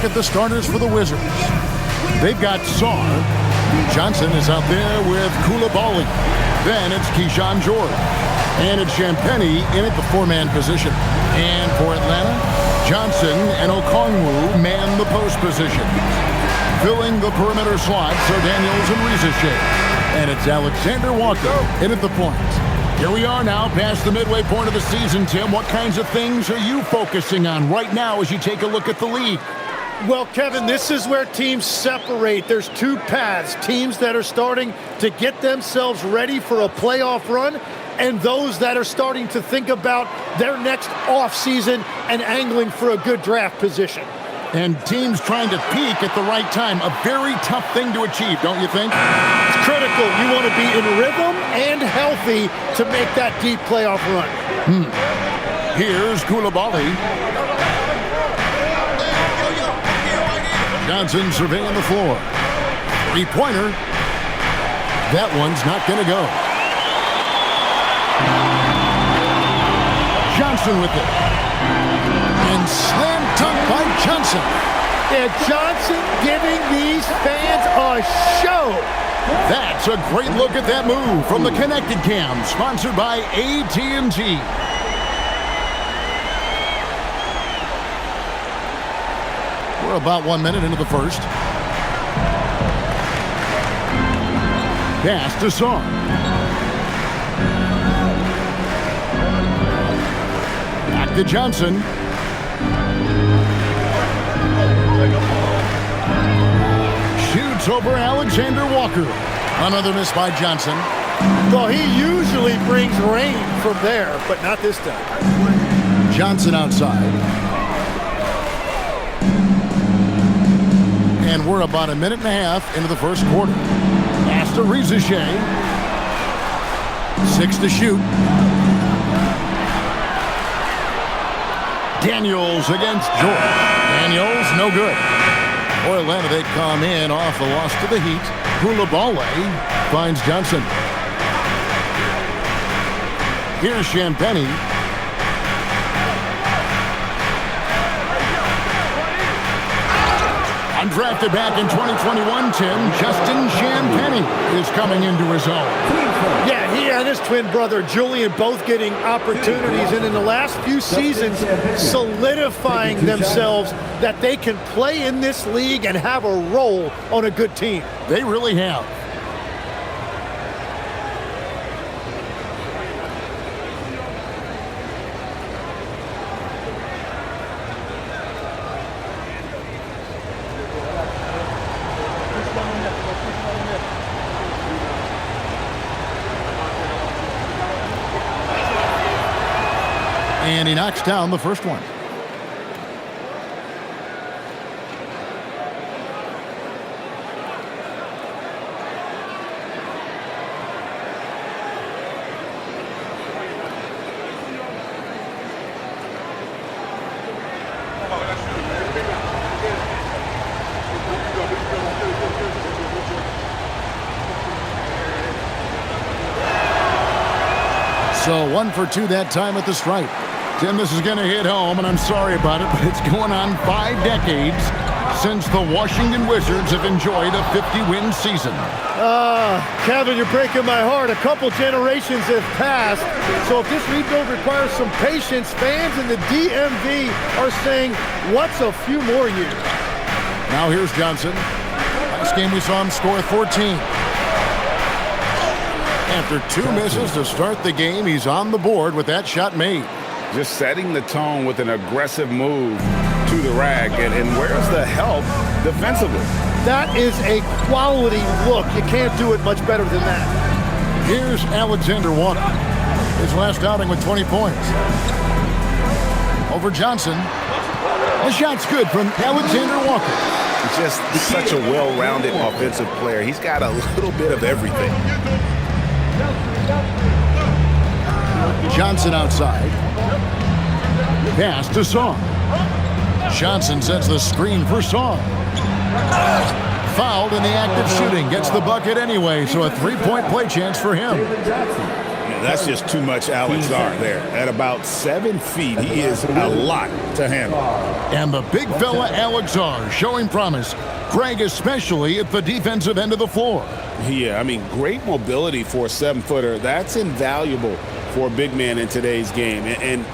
look at the starters for the Wizards. They've got Saar. Johnson is out there with Koulibaly. Then it's Keyshawn George. And it's Champagnie in at the four-man position. And for Atlanta, Johnson and Okongwu man the post position. Filling the perimeter slots are Daniels and Rizachet. And it's Alexander Walker in at the point. Here we are now past the midway point of the season, Tim. What kinds of things are you focusing on right now as you take a look at the league? Well, Kevin, this is where teams separate. There's two paths. Teams that are starting to get themselves ready for a playoff run, and those that are starting to think about their next offseason and angling for a good draft position. And teams trying to peak at the right time. A very tough thing to achieve, don't you think? It's critical. You want to be in rhythm and healthy to make that deep playoff run. Here's Koulibaly. Johnson surveying the floor. Three-pointer. That one's not going to go. Johnson with it. And slam dunk by Johnson. And Johnson giving these fans a show. That's a great look at that move from the Connected Cam, sponsored by AT&T. We're about 1 minute into the first. Pass to Saar. Back to Johnson. Shoots over Alexander Walker. Another miss by Johnson. Well, he usually brings rain from there, but not this time. Johnson outside. And we're about a minute and a half into the first quarter. Pass to Rizachet. 6 to shoot. Daniels against George. Daniels, no good. For Atlanta, they come in off the loss to the Heat. Koulibaly finds Johnson. Here's Champagnie. Undrafted back in 2021, Tim, Justin Champagnie is coming into his own. Yeah, he and his twin brother Julian both getting opportunities, and in the last few seasons solidifying themselves that they can play in this league and have a role on a good team. They really have. And he knocks down the first one. So 1 for 2 that time at the stripe. Tim, this is going to hit home, and I'm sorry about it, but it's going on 5 decades since the Washington Wizards have enjoyed a 50-win season. Kevin, you're breaking my heart. A couple generations have passed. So if this rebuild requires some patience, fans in the DMV are saying, what's a few more years? Now here's Johnson. Last game we saw him score 14. After 2 misses to start the game, he's on the board with that shot made. Just setting the tone with an aggressive move to the rack. And where's the help defensively? That is a quality look. You can't do it much better than that. Here's Alexander Walker. His last outing with 20 points. Over Johnson. The shot's good from Alexander Walker. Just such a well-rounded offensive player. He's got a little bit of everything. Johnson outside. Pass to Saar. Johnson sets the screen for Saar. Fouled in the act of shooting. Gets the bucket anyway, so a 3-point play chance for him. That's just too much Alex Zar there. At about 7 feet, he is a lot to handle. And the big fella Alex Zar showing promise. Greg, especially at the defensive end of the floor. Yeah, I mean, great mobility for a 7-footer. That's invaluable for a big man in today's game, and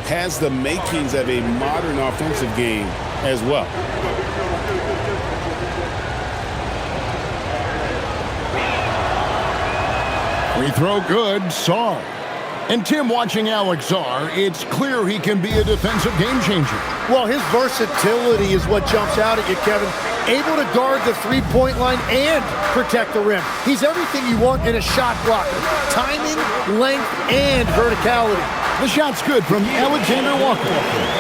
has the makings of a modern offensive game as well. Free throw good, Zar. And Tim, watching Alex Zar, it's clear he can be a defensive game changer. Well, his versatility is what jumps out at you, Kevin. Able to guard the three-point line and protect the rim. He's everything you want in a shot blocker. Timing, length, and verticality. The shot's good from Alexander Walker.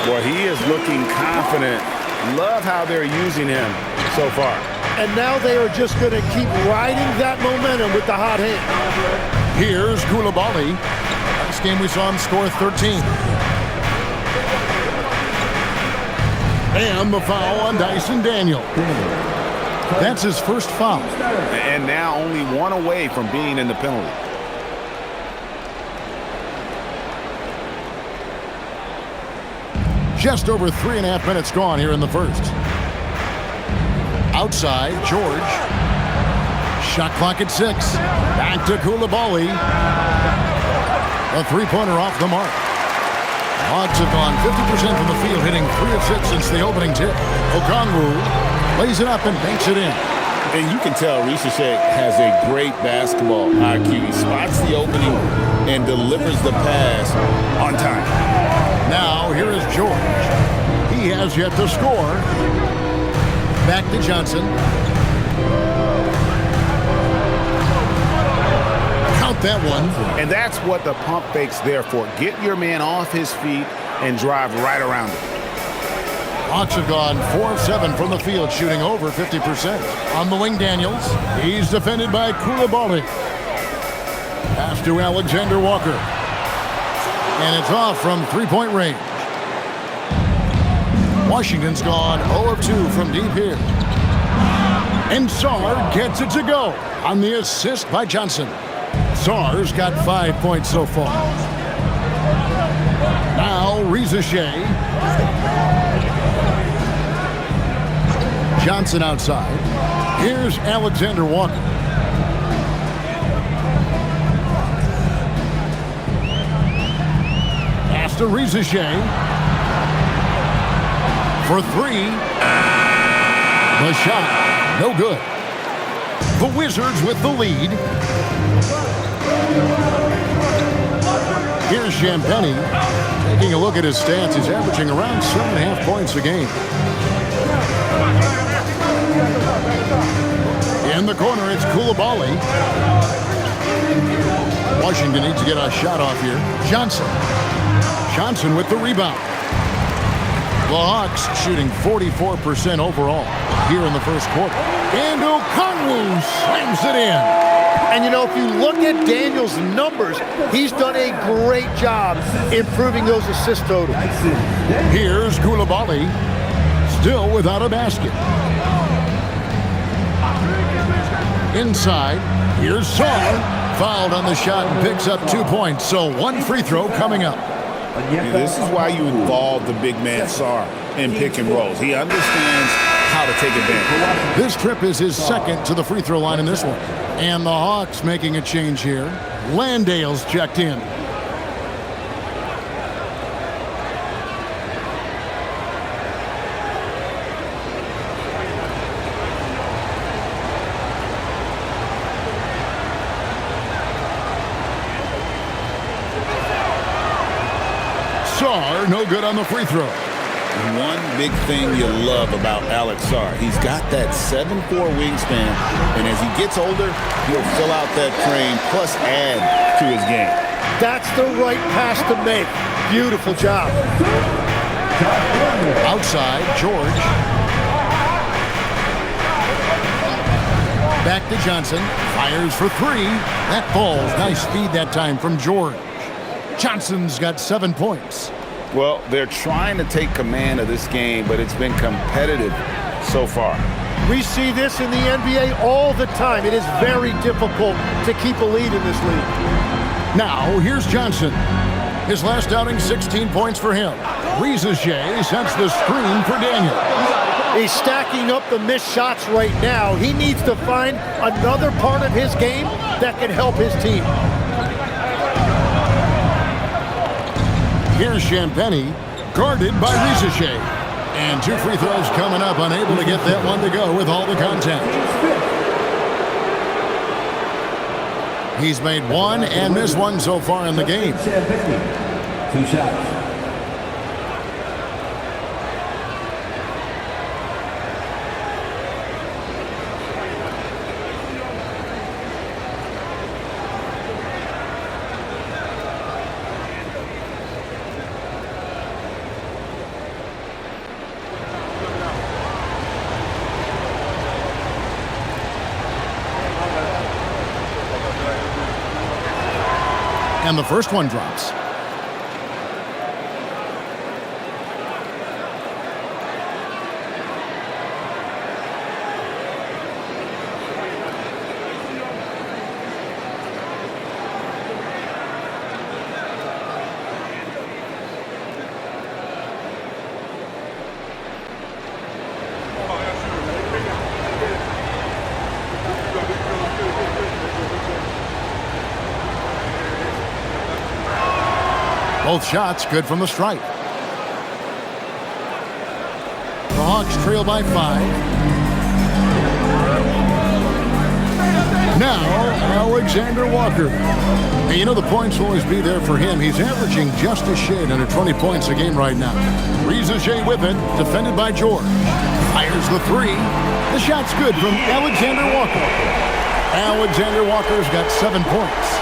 Boy, he is looking confident. Love how they're using him so far. And now they are just going to keep riding that momentum with the hot hand. Here's Koulibaly. Last game we saw him score 13. And the foul on Dyson Daniel. That's his first foul. And now only one away from being in the penalty. Just over 3.5 minutes gone here in the first. Outside, George. Shot clock at 6. Back to Koulibaly. A three-pointer off the mark. Hawks have gone 50% from the field, hitting 3 of 6 since the opening tip. Okongwu lays it up and banks it in. And you can tell Ricochet has a great basketball IQ. He spots the opening and delivers the pass on time. Now, here is George. He has yet to score. Back to Johnson. Count that one. And that's what the pump fake's there for. Get your man off his feet and drive right around him. Hawks have gone 4 of 7 from the field, shooting over 50%. On the wing, Daniels. He's defended by Koulibaly. Pass to Alexander Walker. And it's off from three-point range. Washington's gone 0 of 2 from deep here. And Zar gets it to go on the assist by Johnson. Zar's got 5 points so far. Now Ricochet. Johnson outside. Here's Alexander Walker. Pass to Ricochet. For 3. The shot, no good. The Wizards with the lead. Here's Champagny. Taking a look at his stats, he's averaging around 7.5 points a game. In the corner, it's Koulibaly. Washington needs to get a shot off here. Johnson with the rebound. The Hawks shooting 44% overall here in the first quarter. And Okongwu slams it in. And, you know, if you look at Daniel's numbers, he's done a great job improving those assist totals. Here's Koulibaly, still without a basket. Inside, here's Zar, fouled on the shot and picks up 2 points. So 1 free throw coming up. This is why you involve the big man Zar in pick and rolls. He understands how to take advantage. This trip is his second to the free throw line in this one. And the Hawks making a change here. Landale's checked in. Zar, no good on the free throw. One big thing you love about Alex Zar, he's got that 7'4" wingspan, and as he gets older, he'll fill out that frame plus add to his game. That's the right pass to make. Beautiful job. Outside, George. Back to Johnson. Fires for 3. That falls. Nice speed that time from George. Johnson's got 7 points. Well, they're trying to take command of this game, but it's been competitive so far. We see this in the NBA all the time. It is very difficult to keep a lead in this league. Now, here's Johnson. His last outing, 16 points for him. Rizajay sets the screen for Daniel. He's stacking up the missed shots right now. He needs to find another part of his game that can help his team. Here's Champagnie, guarded by Rizajay. And 2 free throws coming up, unable to get that one to go with all the contact. He's made one and missed one so far in the game. 2 shots. And the first one drops. Both shots good from the stripe. The Hawks trail by 5. Now, Alexander Walker. Hey, you know the points will always be there for him. He's averaging just a shade under 20 points a game right now. Rizajay with it, defended by George. Fires the 3. The shot's good from Alexander Walker. Alexander Walker's got 7 points.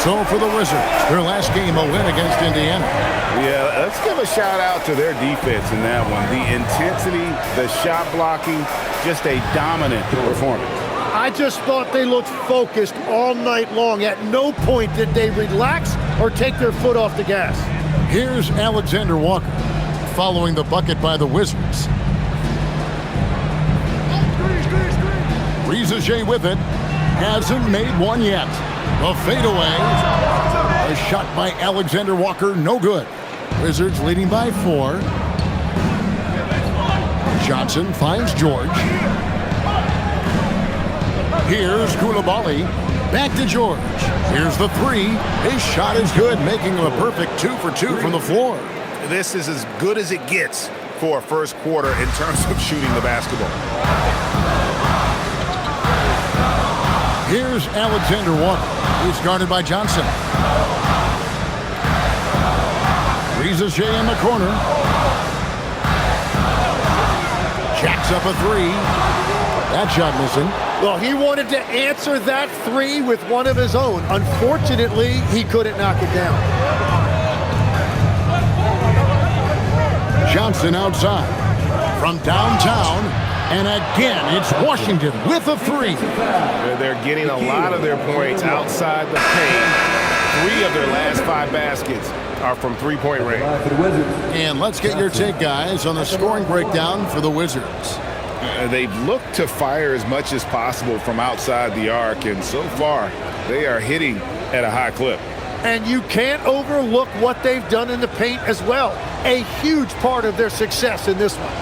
So for the Wizards, their last game, a win against Indiana. Yeah, let's give a shout out to their defense in that one. The intensity, the shot blocking, just a dominant performance. I just thought they looked focused all night long. At no point did they relax or take their foot off the gas. Here's Alexander Walker, following the bucket by the Wizards. Rizajay with it, hasn't made one yet. The fadeaway. A shot by Alexander Walker, no good. Wizards leading by 4. Johnson finds George. Here's Koulibaly. Back to George. Here's the 3. His shot is good, making him a perfect 2 for 2 from the floor. This is as good as it gets for a first quarter in terms of shooting the basketball. Here's Alexander Walker. He's guarded by Johnson. Rizajay in the corner. Jacks up a 3. That shot missing. Well, he wanted to answer that 3 with one of his own. Unfortunately, he couldn't knock it down. Johnson outside. From downtown. And again, it's Washington with a 3. They're getting a lot of their points outside the paint. 3 of their last 5 baskets are from three-point range. And let's get your take, guys, on the scoring breakdown for the Wizards. They've looked to fire as much as possible from outside the arc, and so far, they are hitting at a high clip. And you can't overlook what they've done in the paint as well. A huge part of their success in this one.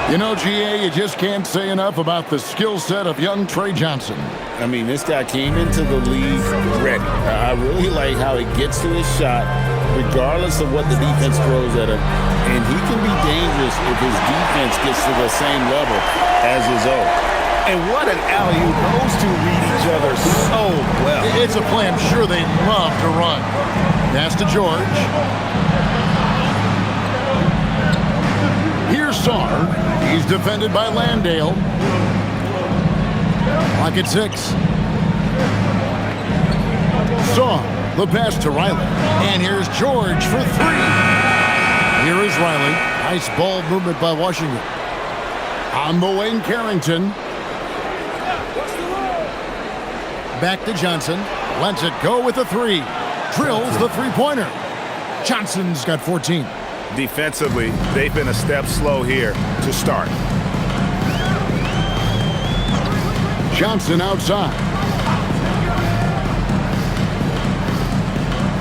You know, GA, you just can't say enough about the skill set of young Trey Johnson. I mean, this guy came into the league ready. I really like how he gets to his shot, regardless of what the defense throws at him. And he can be dangerous if his defense gets to the same level as his own. And what an alley-oop. Those two read each other so well. It's a play I'm sure they love to run. Pass to George. Here's Sarr. He's defended by Landale. Clock at 6. Sarr, the pass to Riley. And here's George for 3. Here is Riley. Nice ball movement by Washington. On the wing, Carrington. Back to Johnson. Lets it go with a 3. Drills the 3-pointer. Johnson's got 14. Defensively, they've been a step slow here to start. Johnson outside.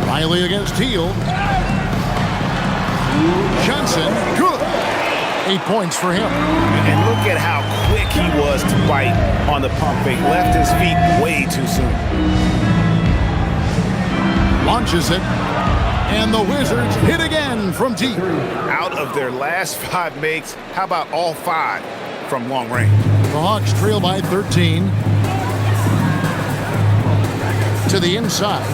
Riley against Teal. Johnson, good. 8 points for him. And look at how quick he was to bite on the pump fake. Left his feet way too soon. Launches it. And the Wizards hit again from deep. Out of their last 5 makes, how about all 5 from long range? The Hawks trail by 13. To the inside.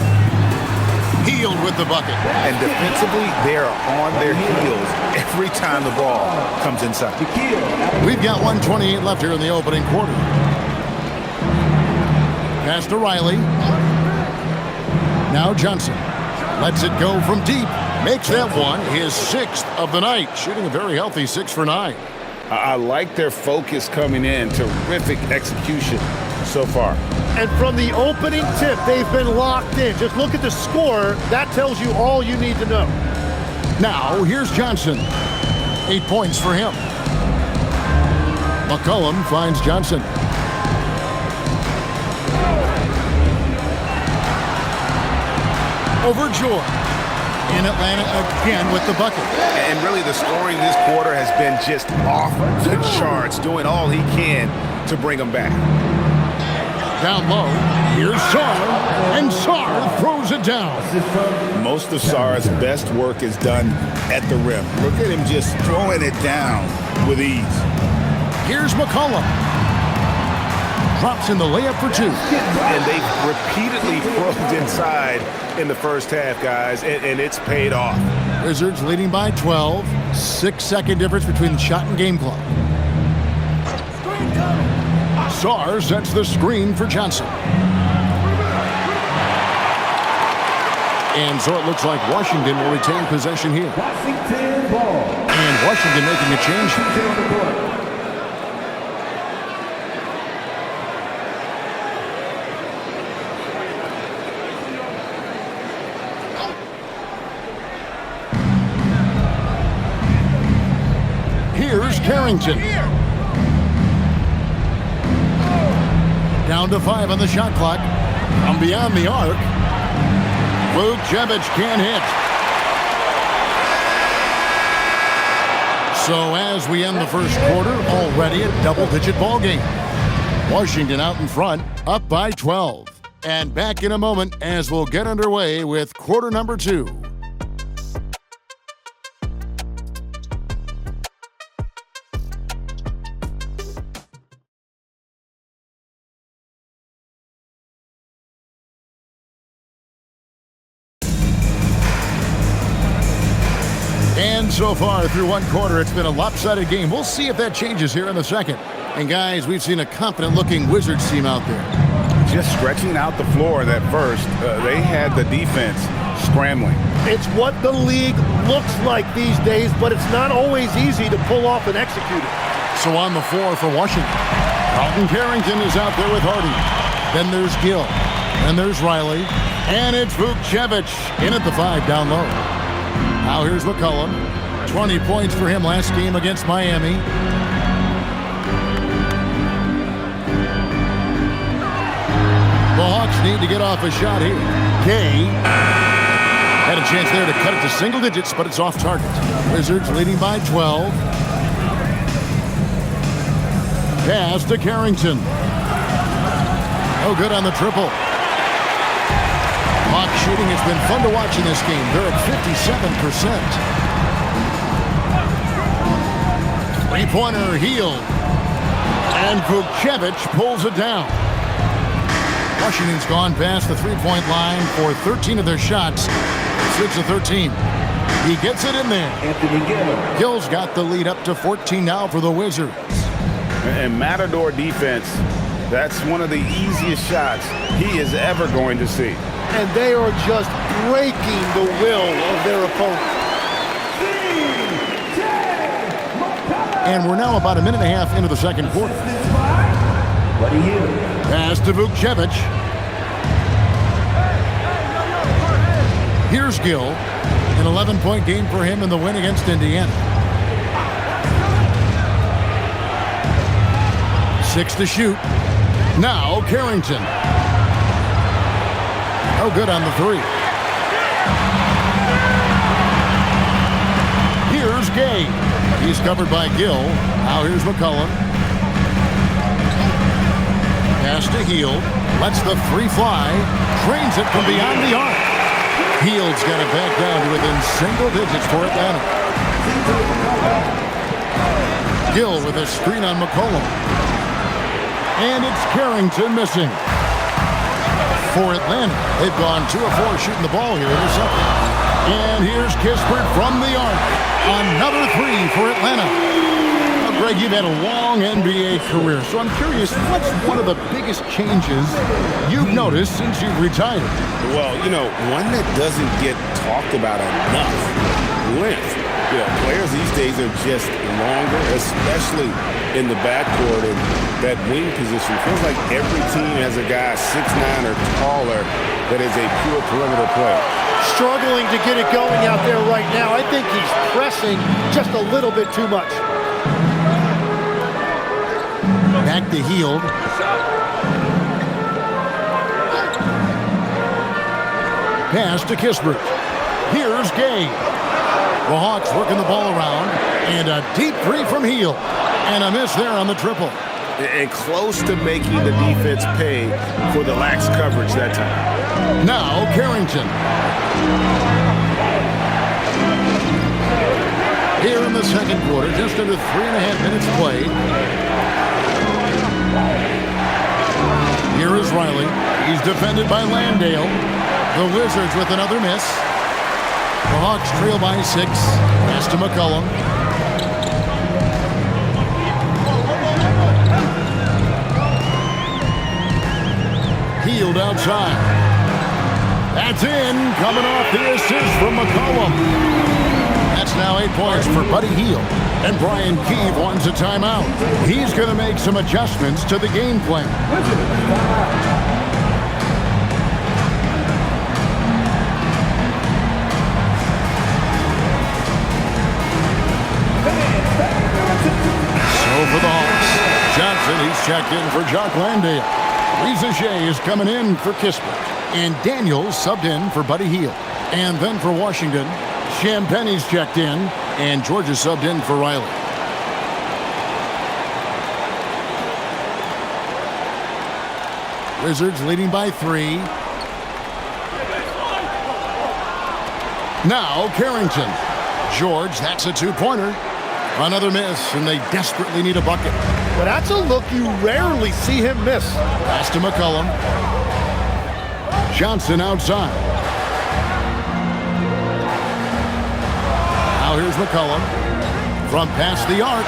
Healed with the bucket. And defensively, they are on their heels every time the ball comes inside. We've got 1:28 left here in the opening quarter. Pass to Riley. Now Johnson. Lets it go from deep. Makes that one his 6th of the night. Shooting a very healthy 6 for 9. I like their focus coming in. Terrific execution so far. And from the opening tip, they've been locked in. Just look at the score. That tells you all you need to know. Now, here's Johnson. 8 points for him. McCollum finds Johnson. Overjoyed in Atlanta again with the bucket. And really, the scoring this quarter has been just off the charts, doing all he can to bring them back. Down low, here's Sarr, and Sarr throws it down. Most of Sarr's best work is done at the rim. Look at him just throwing it down with ease. Here's McCollum. Drops in the layup for 2. And they repeatedly probed inside in the first half, guys, and it's paid off. Wizards leading by 12. 6-second difference between the shot and game clock. Sarr sets the screen for Johnson. And so it looks like Washington will retain possession here. Washington ball. And Washington making a change. Here's Carrington. Down to 5 on the shot clock. From beyond the arc. Vucevic can't hit. So as we end the first quarter, already a double-digit ball game. Washington out in front, up by 12. And back in a moment as we'll get underway with quarter number 2. And so far through one quarter, it's been a lopsided game. We'll see if that changes here in the second. And guys, we've seen a confident-looking Wizards team out there. Just stretching out the floor that first. They had the defense scrambling. It's what the league looks like these days, but it's not always easy to pull off and execute it. So on the floor for Washington, Carlton Carrington is out there with Hardy. Then there's Gill. And there's Riley. And it's Vucevic in at the 5 down low. Now here's McCollum. 20 points for him last game against Miami. The Hawks need to get off a shot here. Kay had a chance there to cut it to single digits, but it's off target. Wizards leading by 12. Pass to Carrington. No good on the triple. Hawk shooting has been fun to watch in this game. They're at 57%. Three-pointer Healed. And Vucevic pulls it down. Washington's gone past the three-point line for 13 of their shots. 6 of 13. He gets it in there. Anthony Gill. Gill's got the lead up to 14 now for the Wizards. And Matador defense, that's one of the easiest shots he is ever going to see. And they are just breaking the will of their opponent. And we're now about a minute and a half into the second quarter. Pass to Vucevic. Here's Gill. An 11-point game for him in the win against Indiana. 6 to shoot. Now Carrington. No good on the three. Here's Gay. He's covered by Gill. Now here's McCollum. Pass to Hield. Lets the three fly. Trains it from beyond the arc. Hield's got it back down to within single digits for Atlanta. Gill with a screen on McCollum. And it's Carrington missing. For Atlanta, they've gone 2 of 4 shooting the ball here in the second. And here's Kispert from the arc. Another three for Atlanta. Now, Greg, you've had a long NBA career, so I'm curious, what's one of the biggest changes you've noticed since you've retired? Well, one that doesn't get talked about enough, length. Players these days are just longer, especially in the backcourt, and that wing position. Feels like every team has a guy 6'9" or taller that is a pure perimeter player. Struggling to get it going out there right now. I think he's pressing just a little bit too much. Back to Hield. Pass to Kispert. Here's Gay. The Hawks working the ball around. And a deep three from Hield. And a miss there on the triple. And close to making the defense pay for the lax coverage that time. Now Carrington. Here in the second quarter, just under 3.5 minutes played. Here is Riley. He's defended by Landale. The Wizards with another miss. The Hawks trail by 6. Pass to McCollum. Hield outside. That's in. Coming off the assist from McCollum. That's now 8 points for Buddy Hield. And Brian Keefe wants a timeout. He's going to make some adjustments to the game plan. So for the Hawks, Johnson, he's checked in for Jock Landale. Reza Shea is coming in for Kispert. And Daniels subbed in for Buddy Hield. And then for Washington, Champagne's checked in, and Georgia subbed in for Riley. Wizards leading by 3. Now Carrington. George, that's a 2-pointer. Another miss, and they desperately need a bucket. Well, that's a look you rarely see him miss. Pass to McCollum. Johnson outside. Now here's McCollum. From past the arc.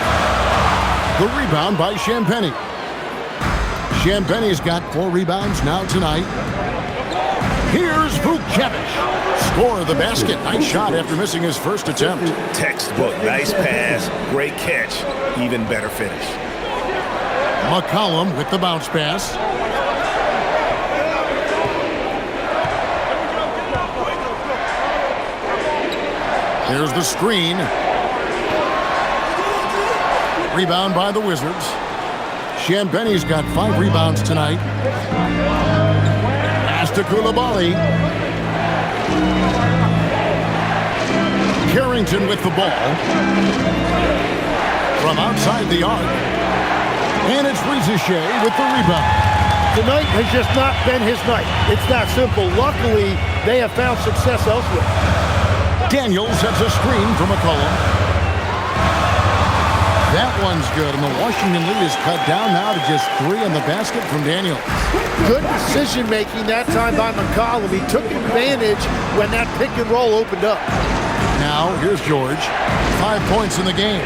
The rebound by Champagnie. Champagnie's got 4 rebounds now tonight. Here's Vucevic. Score of the basket. Nice shot after missing his first attempt. Textbook. Nice pass. Great catch. Even better finish. McCollum with the bounce pass. There's the screen. Rebound by the Wizards. Champagnie's got 5 rebounds tonight. Pass to Coulibaly. Carrington with the ball. From outside the arc. And it's Reza Shea with the rebound. Tonight has just not been his night. It's that simple. Luckily, they have found success elsewhere. Daniels sets a screen for McCollum. That one's good, and the Washington lead is cut down now to just 3 on the basket from Daniels. Good decision-making that time by McCollum. He took advantage when that pick and roll opened up. Now, here's George. 5 points in the game.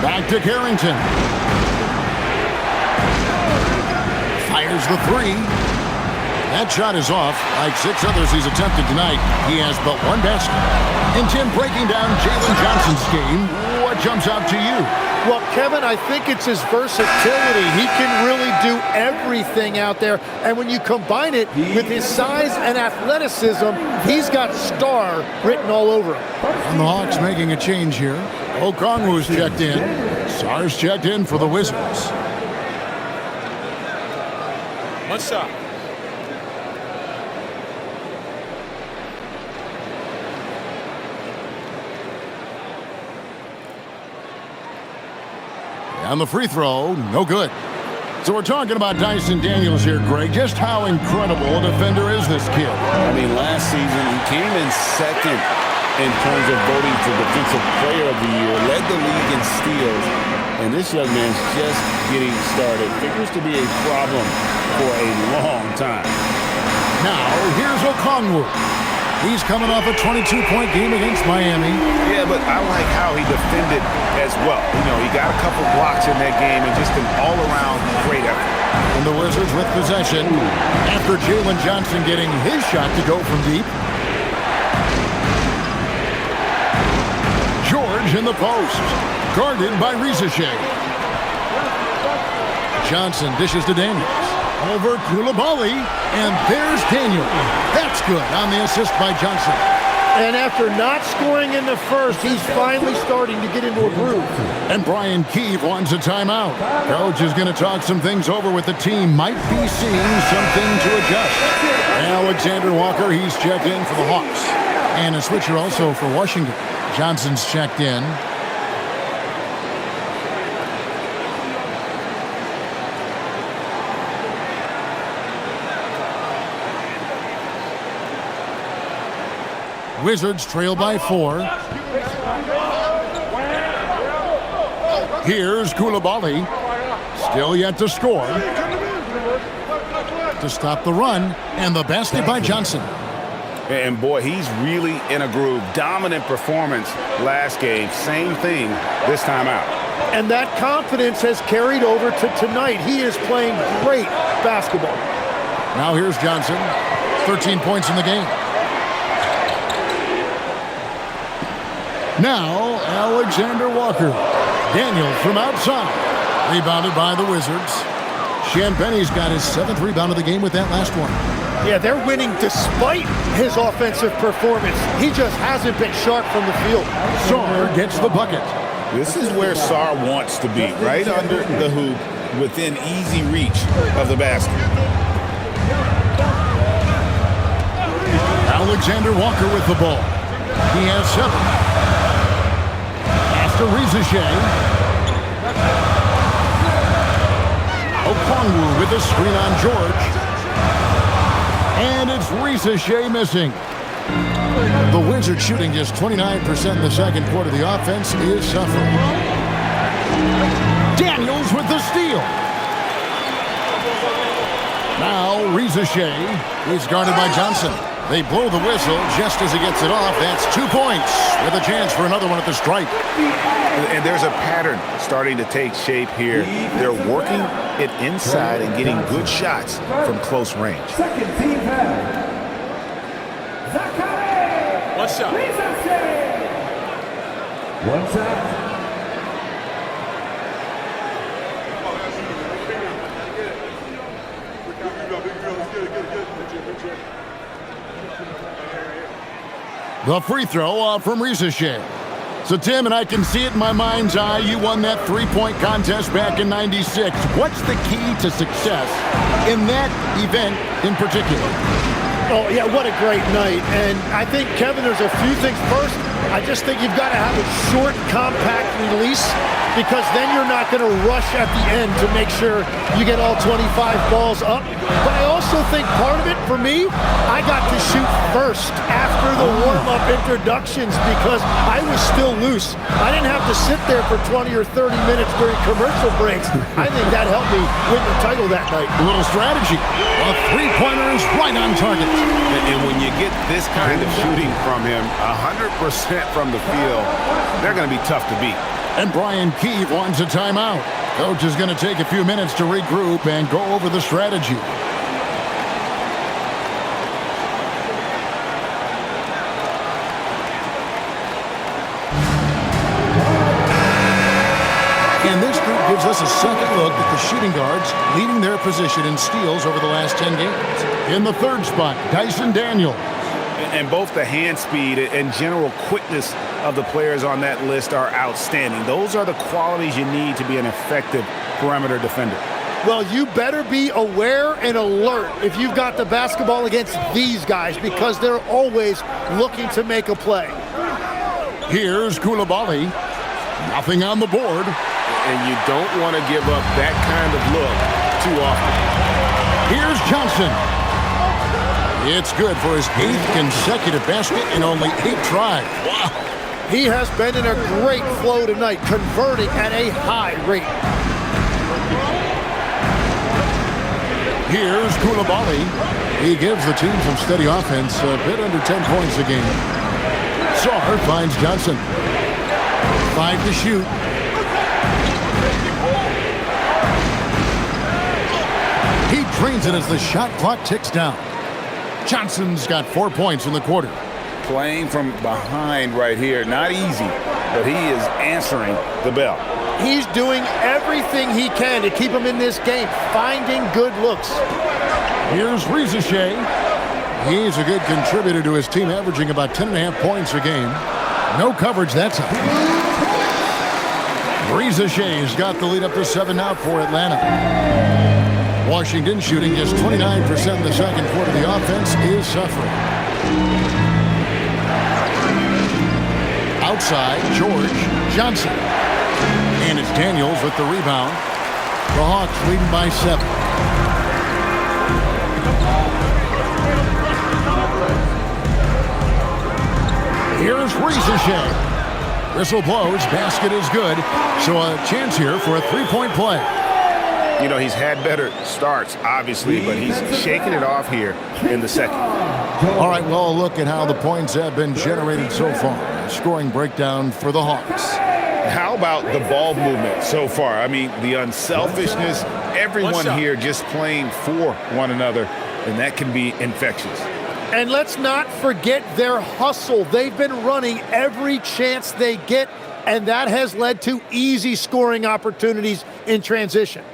Back to Carrington. Fires the 3. That shot is off. Like 6 others he's attempted tonight, he has but 1 basket. And Tim, breaking down Jalen Johnson's game, what jumps out to you? Well, Kevin, I think it's his versatility. He can really do everything out there. And when you combine it with his size and athleticism, he's got star written all over him. And the Hawks making a change here. Okongwu's checked in. Sar's checked in for the Wizards. One shot. And the free throw, no good. So we're talking about Dyson Daniels here, Greg. Just how incredible a defender is this kid? I mean, last season he came in second in terms of voting for Defensive Player of the Year, led the league in steals, and this young man's just getting started. Figures to be a problem for a long time. Now, here's Okongwu. He's coming off a 22-point game against Miami. Yeah, but I like how he defended as well. You know, he got a couple blocks in that game and just an all-around great effort. And the Wizards with possession after Jalen Johnson getting his shot to go from deep. George in the post, guarded by Rizachet. Johnson dishes to Daniels. Over Koulibaly, and there's Daniel. That's good on the assist by Johnson. And after not scoring in the first, he's finally starting to get into a groove. And Brian Keefe wants a timeout. Coach is going to talk some things over with the team. Might be seeing something to adjust. Alexander Walker, he's checked in for the Hawks. And a switcher also for Washington. Johnson's checked in. Wizards trail by 4. Here's Koulibaly. Still yet to score. To stop the run. And the basket by Johnson. And boy, he's really in a groove. Dominant performance last game. Same thing this time out. And that confidence has carried over to tonight. He is playing great basketball. Now here's Johnson. 13 points in the game. Now, Alexander Walker. Daniel from outside. Rebounded by the Wizards. Champagne's got his 7th rebound of the game with that last one. Yeah, they're winning despite his offensive performance. He just hasn't been sharp from the field. Sar gets the bucket. This is where Sar wants to be, right under the hoop, within easy reach of the basket. Alexander Walker with the ball. He has 7. To Rizachet. Okongwu with the screen on George. And it's Rizachet missing. The Wizards shooting just 29% in the second quarter. The offense is suffering. Daniels with the steal. Now Rizachet is guarded by Johnson. They blow the whistle just as he gets it off. That's 2 points with a chance for another one at the stripe. And there's a pattern starting to take shape here. They're working it inside and getting good shots from close range. Second team foul. Zakare. One shot. One shot. The free throw from Rizachet. So, Tim, and I can see it in my mind's eye, you won that three-point contest back in '96. What's the key to success in that event in particular? Oh, yeah, what a great night. And I think, Kevin, there's a few things. First, I just think you've got to have a short, compact release, because then you're not going to rush at the end to make sure you get all 25 balls up. But I also think part of it, for me, I got to shoot first after the warm-up introductions because I was still loose. I didn't have to sit there for 20 or 30 minutes during commercial breaks. I think that helped me win the title that night. A little strategy. A three-pointer is right on target. And when you get this kind of shooting from him, 100% from the field, they're going to be tough to beat. And Brian Keefe wants a timeout. Coach is going to take a few minutes to regroup and go over the strategy. And this group gives us a second look at the shooting guards leading their position in steals over the last 10 games. In the third spot, Dyson Daniels. And both the hand speed and general quickness of the players on that list are outstanding. Those are the qualities you need to be an effective perimeter defender. Well, you better be aware and alert if you've got the basketball against these guys, because they're always looking to make a play. Here's Koulibaly. Nothing on the board. And you don't want to give up that kind of look too often. Here's Johnson. It's good for his 8th consecutive basket in only 8 tries. Wow. He has been in a great flow tonight, converting at a high rate. Here's Koulibaly. He gives the team some steady offense, a bit under 10 points a game. Sarr finds Johnson. 5 to shoot. He drains it as the shot clock ticks down. Johnson's got 4 points in the quarter. Playing from behind right here, not easy, but he is answering the bell. He's doing everything he can to keep him in this game, finding good looks. Here's Rizachet. He's a good contributor to his team, averaging about 10.5 points a game. No coverage that time. Rizachet's got the lead up to 7 now for Atlanta. Washington shooting just 29% in the second quarter. The offense is suffering. Outside, George Johnson. And it's Daniels with the rebound. The Hawks leading by 7. Here's Rizachet. Whistle blows. Basket is good. So a chance here for a 3-point play. You know, he's had better starts, obviously, but he's shaking it off here in the second. All right, well, a look at how the points have been generated so far. A scoring breakdown for the Hawks. How about the ball movement so far? I mean, the unselfishness, everyone here just playing for one another, and that can be infectious. And let's not forget their hustle. They've been running every chance they get, and that has led to easy scoring opportunities in transition.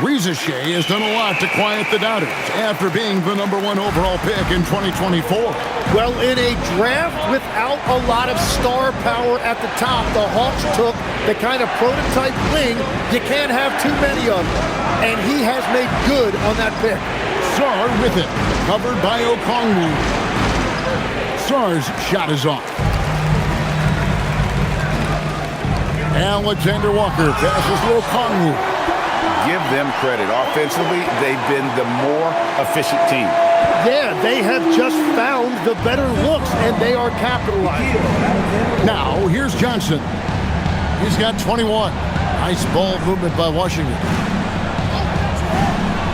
Rizachet has done a lot to quiet the doubters after being the #1 overall pick in 2024. Well, in a draft without a lot of star power at the top, the Hawks took the kind of prototype wing you can't have too many of, and he has made good on that pick. Sarr with it, covered by Okongwu. Sarr's shot is off. Alexander Walker passes to Okongwu. Give them credit. Offensively, they've been the more efficient team. Yeah, they have just found the better looks, and they are capitalizing. Now, here's Johnson. He's got 21. Nice ball movement by Washington.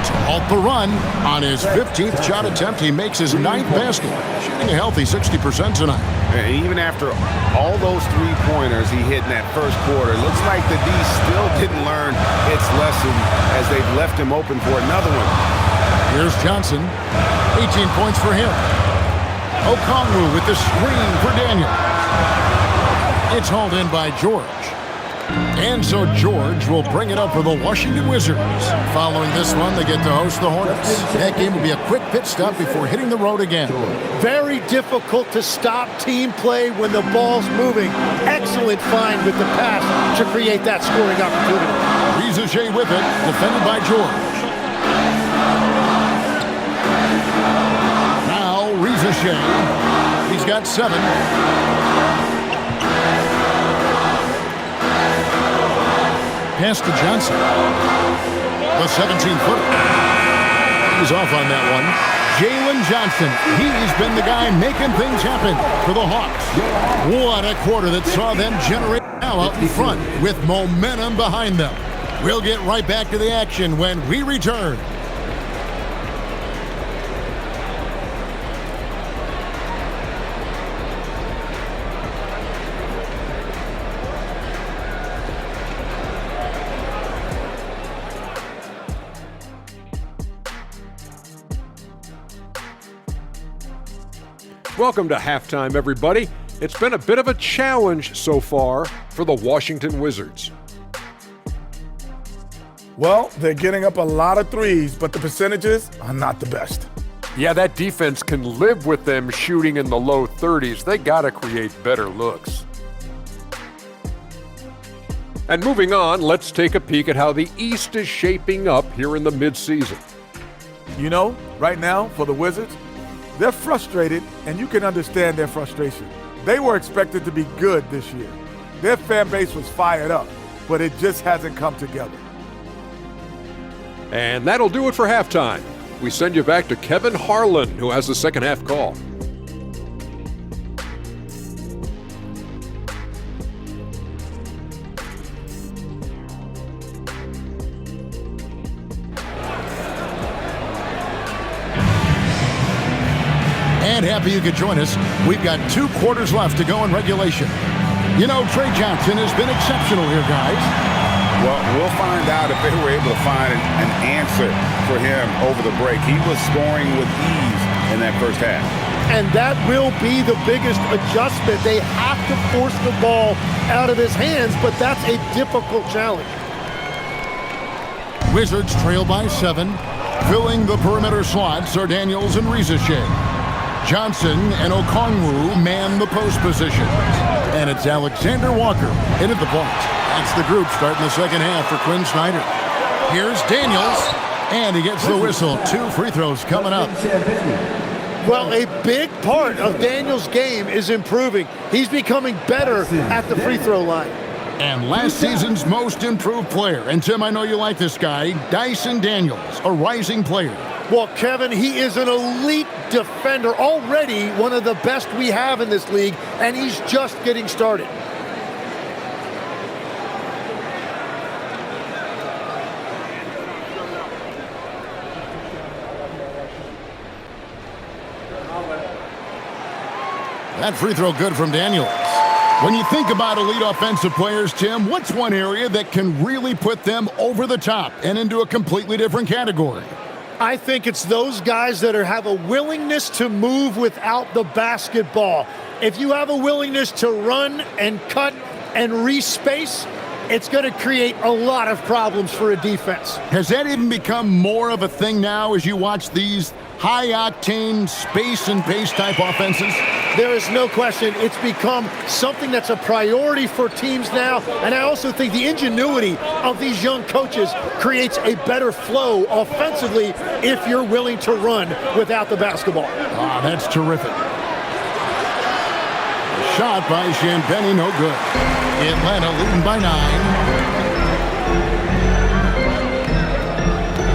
To halt the run, on his 15th shot attempt, he makes his 9th basket, shooting a healthy 60% tonight. And even after all those three-pointers he hit in that first quarter, looks like the D still didn't learn its lesson as they've left him open for another one. Here's Johnson. 18 points for him. Okongwu with the screen for Daniel. It's hauled in by George. And so George will bring it up for the Washington Wizards. Following this one, they get to host the Hornets. That game will be a quick pit stop before hitting the road again. Very difficult to stop team play when the ball's moving. Excellent find with the pass to create that scoring opportunity. Rizachet with it, defended by George. Now Rizachet. He's got 7. Pass to Johnson. The 17-footer. He's off on that one. Jalen Johnson. He's been the guy making things happen for the Hawks. What a quarter that saw them generate now out in front with momentum behind them. We'll get right back to the action when we return. Welcome to halftime, everybody. It's been a bit of a challenge so far for the Washington Wizards. Well, they're getting up a lot of threes, but the percentages are not the best. Yeah, that defense can live with them shooting in the low 30s. They got to create better looks. And moving on, let's take a peek at how the East is shaping up here in the midseason. You know, right now, for the Wizards, they're frustrated, and you can understand their frustration. They were expected to be good this year. Their fan base was fired up, but it just hasn't come together. And that'll do it for halftime. We send you back to Kevin Harlan, who has the second half call. And happy you could join us. We've got 2 quarters left to go in regulation. You know, Trey Johnson has been exceptional here, guys. Well, we'll find out if they were able to find an answer for him over the break. He was scoring with ease in that first half. And that will be the biggest adjustment. They have to force the ball out of his hands, but that's a difficult challenge. Wizards trail by 7. Filling the perimeter slots are Daniels and Rizachet. Johnson and Okongwu man the post position. And it's Alexander Walker into the point. That's the group starting the second half for Quinn Snyder. Here's Daniels, and he gets the whistle. 2 free throws coming up. Well, a big part of Daniels' game is improving. He's becoming better at the free throw line. And last season's most improved player, and Tim, I know you like this guy, Dyson Daniels, a rising player. Well, Kevin, he is an elite defender, already one of the best we have in this league, and he's just getting started. That free throw good from Daniels. When you think about elite offensive players, Tim, what's one area that can really put them over the top and into a completely different category? I think it's those guys that have a willingness to move without the basketball. If you have a willingness to run and cut and respace, it's going to create a lot of problems for a defense. Has that even become more of a thing now as you watch these high-octane space and pace type offenses? There is no question. It's become something that's a priority for teams now. And I also think the ingenuity of these young coaches creates a better flow offensively if you're willing to run without the basketball. Ah, that's terrific. Shot by Champagnie, no good. Atlanta leading by 9.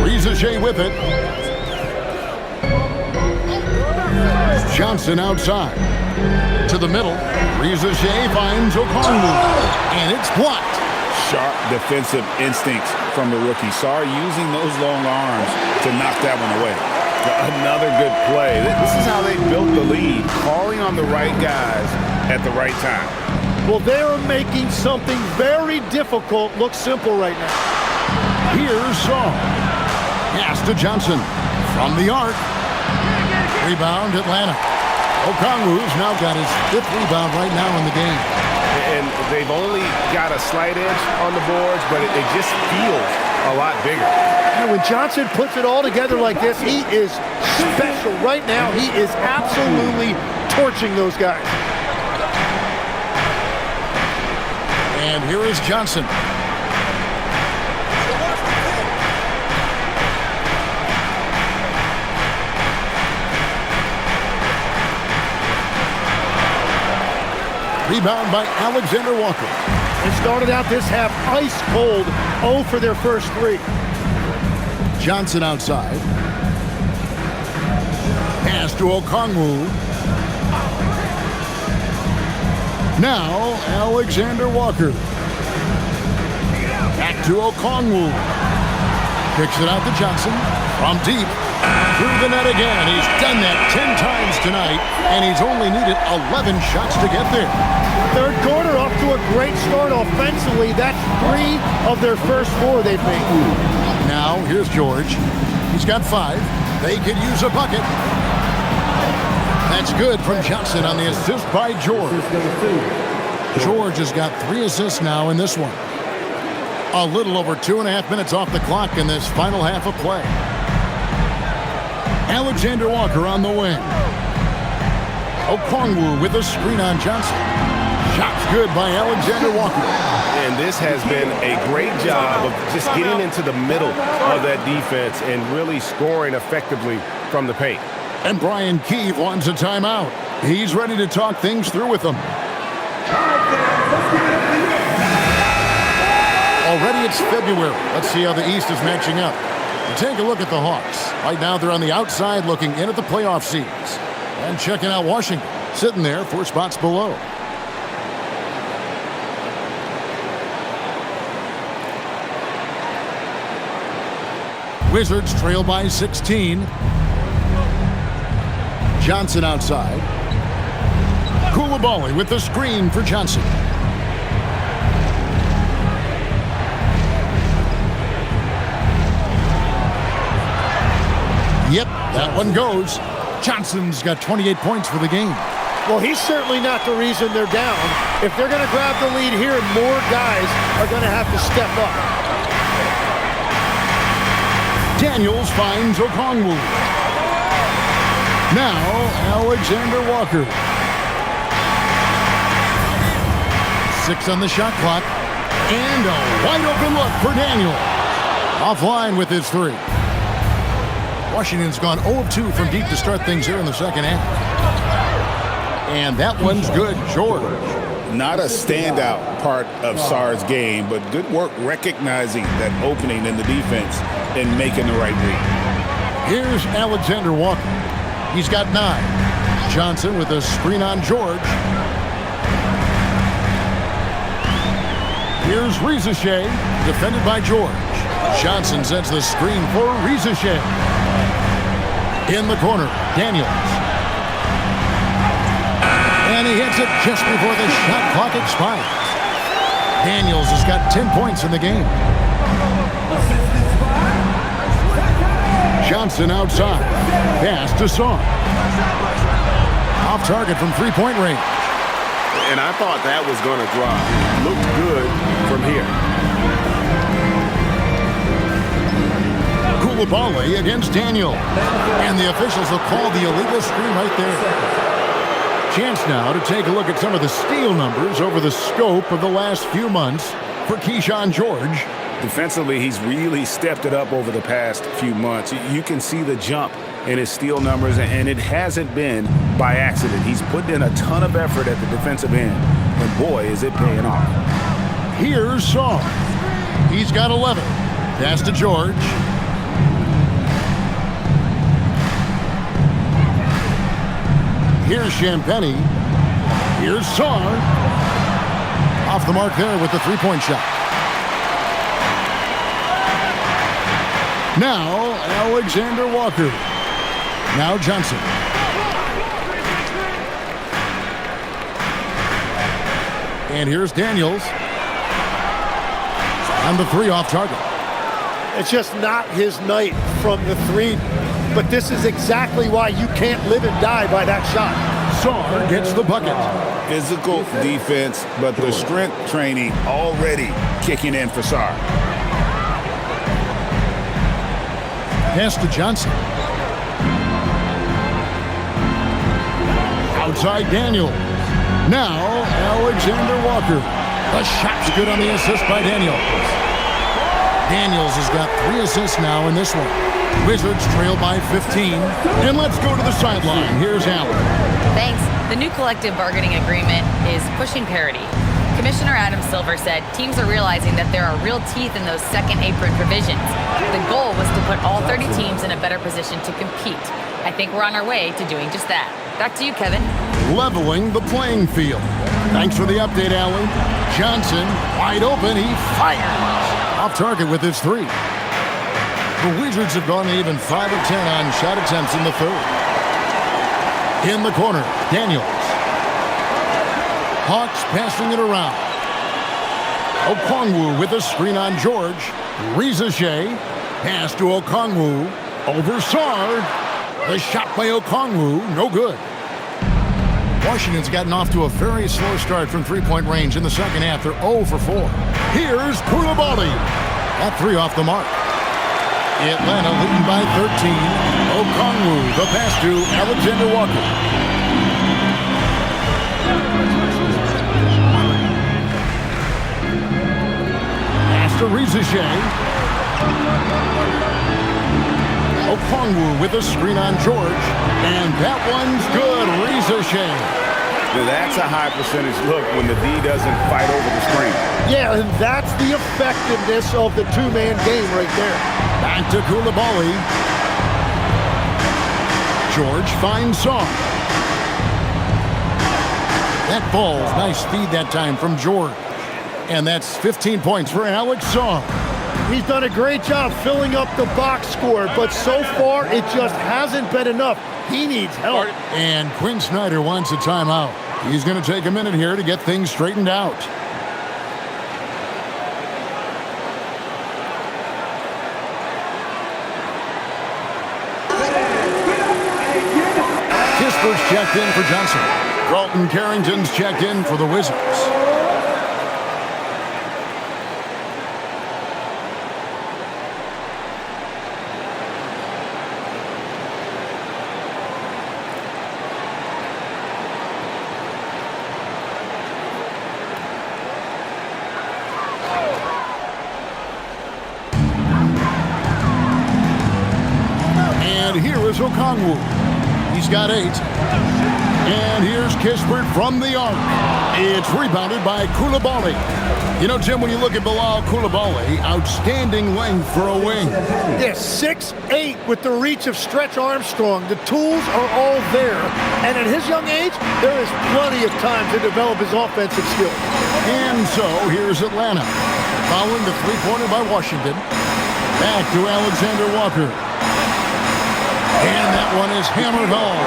Rizachet with it. Johnson outside. To the middle. Rizachet finds Okongwu. And it's blocked. Sharp defensive instincts from the rookie. Saar using those long arms to knock that one away. Another good play. This is how they built the lead. Calling on the right guys at the right time. Well, they're making something very difficult look simple right now. Here's Saar. Pass to Johnson. From the arc. Rebound, Atlanta. Okongwu's now got his 5th rebound right now in the game. And they've only got a slight edge on the boards, but it just feels a lot bigger. And when Johnson puts it all together like this, he is special. Right now, he is absolutely torching those guys. And here is Johnson. Rebound by Alexander Walker. They started out this half ice cold, 0 for their first 3. Johnson outside. Pass to Okongwu. Now Alexander Walker. Back to Okongwu. Kicks it out to Johnson. From deep. Through the net again. He's done that 10 times tonight, and he's only needed 11 shots to get there. Third quarter off to a great start offensively. That's 3 of their first 4 they've made. Now, here's George. He's got 5. They could use a bucket. That's good from Johnson on the assist by George. George has got 3 assists now in this one. A little over 2.5 minutes off the clock in this final half of play. Alexander Walker on the wing. Okongwu with a screen on Johnson. Shot's good by Alexander Walker. And this has been a great job of just getting into the middle of that defense and really scoring effectively from the paint. And Brian Keefe wants a timeout. He's ready to talk things through with them. Already it's February. Let's see how the East is matching up. Take a look at the Hawks. Right now they're on the outside looking in at the playoff seeds. And checking out Washington, sitting there 4 spots below. Wizards trail by 16. Johnson outside. Koulibaly with the screen for Johnson. Yep, that one goes. Johnson's got 28 points for the game. Well, he's certainly not the reason they're down. If they're going to grab the lead here, more guys are going to have to step up. Daniels finds Okongwu. Now, Alexander Walker. 6 on the shot clock. And a wide open look for Daniels. Offline with his 3. Washington's gone 0 of 2 from deep to start things here in the second half. And that one's good, George. Not a standout part of Sarr's game, but good work recognizing that opening in the defense and making the right read. Here's Alexander Walker. He's got 9. Johnson with a screen on George. Here's Rizachet, defended by George. Johnson sets the screen for Rizachet. In the corner, Daniels. And he hits it just before the shot clock expires. Daniels has got 10 points in the game. Johnson outside. Pass to Sarr. Off target from three-point range. And I thought that was going to drop. Looked good from here. Koulibaly against Daniel. And the officials will call the illegal screen right there. Chance now to take a look at some of the steal numbers over the scope of the last few months for Keyshawn George. Defensively, he's really stepped it up over the past few months. You can see the jump in his steal numbers, and it hasn't been by accident. He's put in a ton of effort at the defensive end, and boy, is it paying off. Here's Sarr. He's got 11. Pass to George. Here's Champagny. Here's Sarr. Off the mark there with the three-point shot. Now, Alexander Walker. Now Johnson. And here's Daniels. And the 3 off target. It's just not his night from the 3. But this is exactly why you can't live and die by that shot. Sarr gets the bucket. Physical defense, but the strength training already kicking in for Sarr. Pass to Johnson. Outside Daniel. Now Alexander Walker. The shot's good on the assist by Daniels. Daniels has got 3 assists now in this one. Wizards trail by 15. And let's go to the sideline. Here's Allen. Thanks. The new collective bargaining agreement is pushing parity. Commissioner Adam Silver said teams are realizing that there are real teeth in those second apron provisions. The goal was to put all 30 teams in a better position to compete. I think we're on our way to doing just that. Back to you, Kevin. Leveling the playing field. Thanks for the update, Allen. Johnson, wide open. He fires. Off target with his 3. The Wizards have gone even 5 of 10 on shot attempts in the third. In the corner, Daniels. Hawks passing it around. Okongwu with a screen on George. Rizachet. Pass to Okongwu. Over Sarr. The shot by Okongwu. No good. Washington's gotten off to a very slow start from three-point range in the second half. They're 0 for 4. Here's Koulibaly. That 3 off the mark. Atlanta leading by 13. Okongwu, the pass to Alexander Walker. Pass to Rizichet. Okongwu with a screen on George. And that one's good. Rizichet. That's a high percentage look when the D doesn't fight over the screen. Yeah, and that's the effectiveness of the two-man game right there. Back to Koulibaly. George finds Song. That ball's nice feed that time from George. And that's 15 points for Alex Song. He's done a great job filling up the box score, but so far it just hasn't been enough. He needs help. And Quinn Snyder wants a timeout. He's going to take a minute here to get things straightened out. Kisper's checked in for Johnson. Dalton Carrington's checked in for the Wizards. Here is Okongwu. He's got 8. And here's Kispert from the arc. It's rebounded by Koulibaly. You know, Jim, when you look at Bilal Koulibaly, outstanding length for a wing. Yes, 6'8" with the reach of Stretch Armstrong. The tools are all there. And at his young age, there is plenty of time to develop his offensive skills. And so here's Atlanta. Following the three-pointer by Washington. Back to Alexander Walker. And that one is hammered home.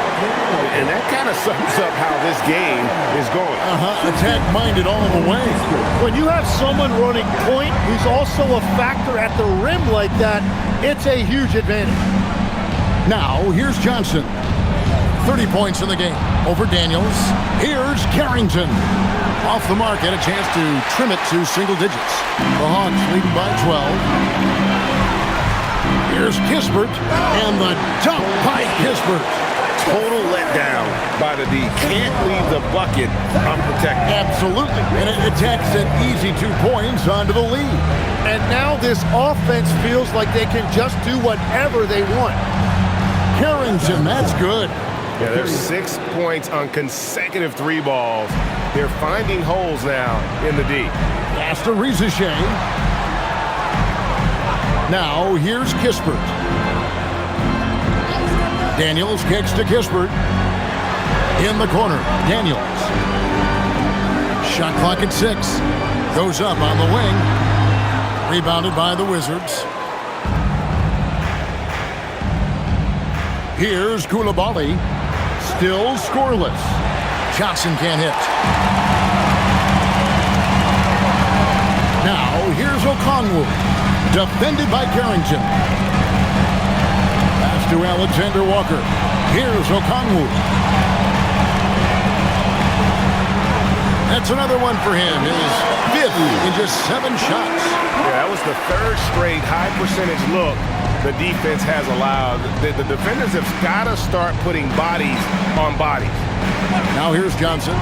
And that kind of sums up how this game is going. Attack-minded all the way. When you have someone running point who's also a factor at the rim like that, it's a huge advantage. Now, here's Johnson. 30 points in the game over Daniels. Here's Carrington. Off the mark, had a chance to trim it to single digits. The Hawks leading by 12. Here's Kispert, and the dunk by Kispert. Total letdown by the D. Can't leave the bucket unprotected. Absolutely. And it attacks an easy 2 points onto the lead. And now this offense feels like they can just do whatever they want. Carrington, that's good. Yeah, there's 6 points on consecutive 3 balls. They're finding holes now in the D. Pass to Rizichet. Now, here's Kispert. Daniels kicks to Kispert. In the corner, Daniels. Shot clock at 6. Goes up on the wing. Rebounded by the Wizards. Here's Koulibaly. Still scoreless. Johnson can't hit. Now, here's Okongwu. Defended by Carrington. Pass to Alexander Walker. Here's Okongwu. That's another one for him. His 5th in just 7 shots. Yeah, that was the 3rd straight high percentage look the defense has allowed. The defenders have got to start putting bodies on bodies. Now here's Johnson.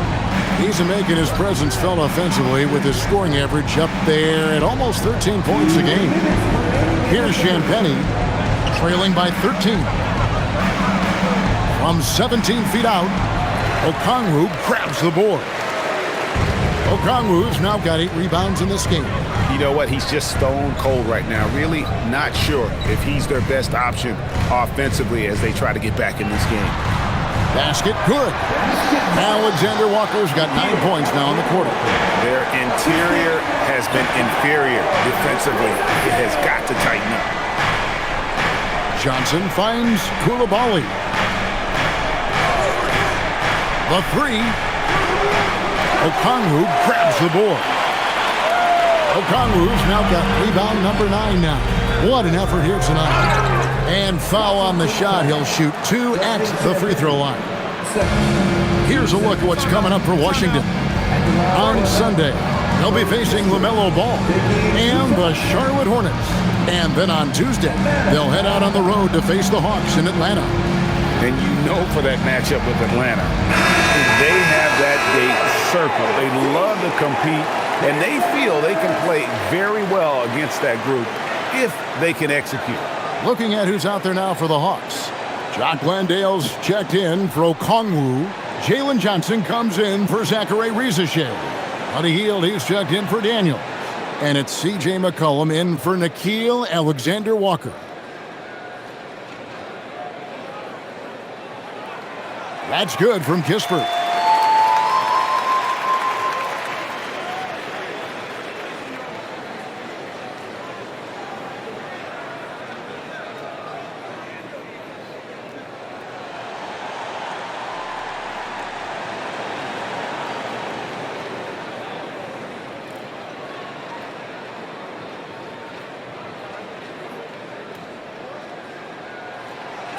He's making his presence felt offensively with his scoring average up there at almost 13 points a game. Here's Champagnie, trailing by 13. From 17 feet out, Okongwu grabs the board. Okongwu's now got 8 rebounds in this game. You know what? He's just stone cold right now. Really not sure if he's their best option offensively as they try to get back in this game. Basket, good. Alexander Walker's got 9 points now in the quarter. Their interior has been inferior defensively. It has got to tighten up. Johnson finds Koulibaly. The 3. Okongwu grabs the board. Okongwu's now got rebound number 9 now. What an effort here tonight. And foul on the shot. He'll shoot 2 at the free throw line. Here's a look at what's coming up for Washington. On Sunday, they'll be facing LaMelo Ball and the Charlotte Hornets. And then on Tuesday, they'll head out on the road to face the Hawks in Atlanta. And you know for that matchup with Atlanta, they have that date circled. They love to compete, and they feel they can play very well against that group if they can execute. Looking at who's out there now for the Hawks. Jock Landale's checked in for Okongwu. Jalen Johnson comes in for Zachary Rizachet. Buddy Hield, he's checked in for Daniel. And it's C.J. McCollum in for Nickeil Alexander-Walker. That's good from Kispert.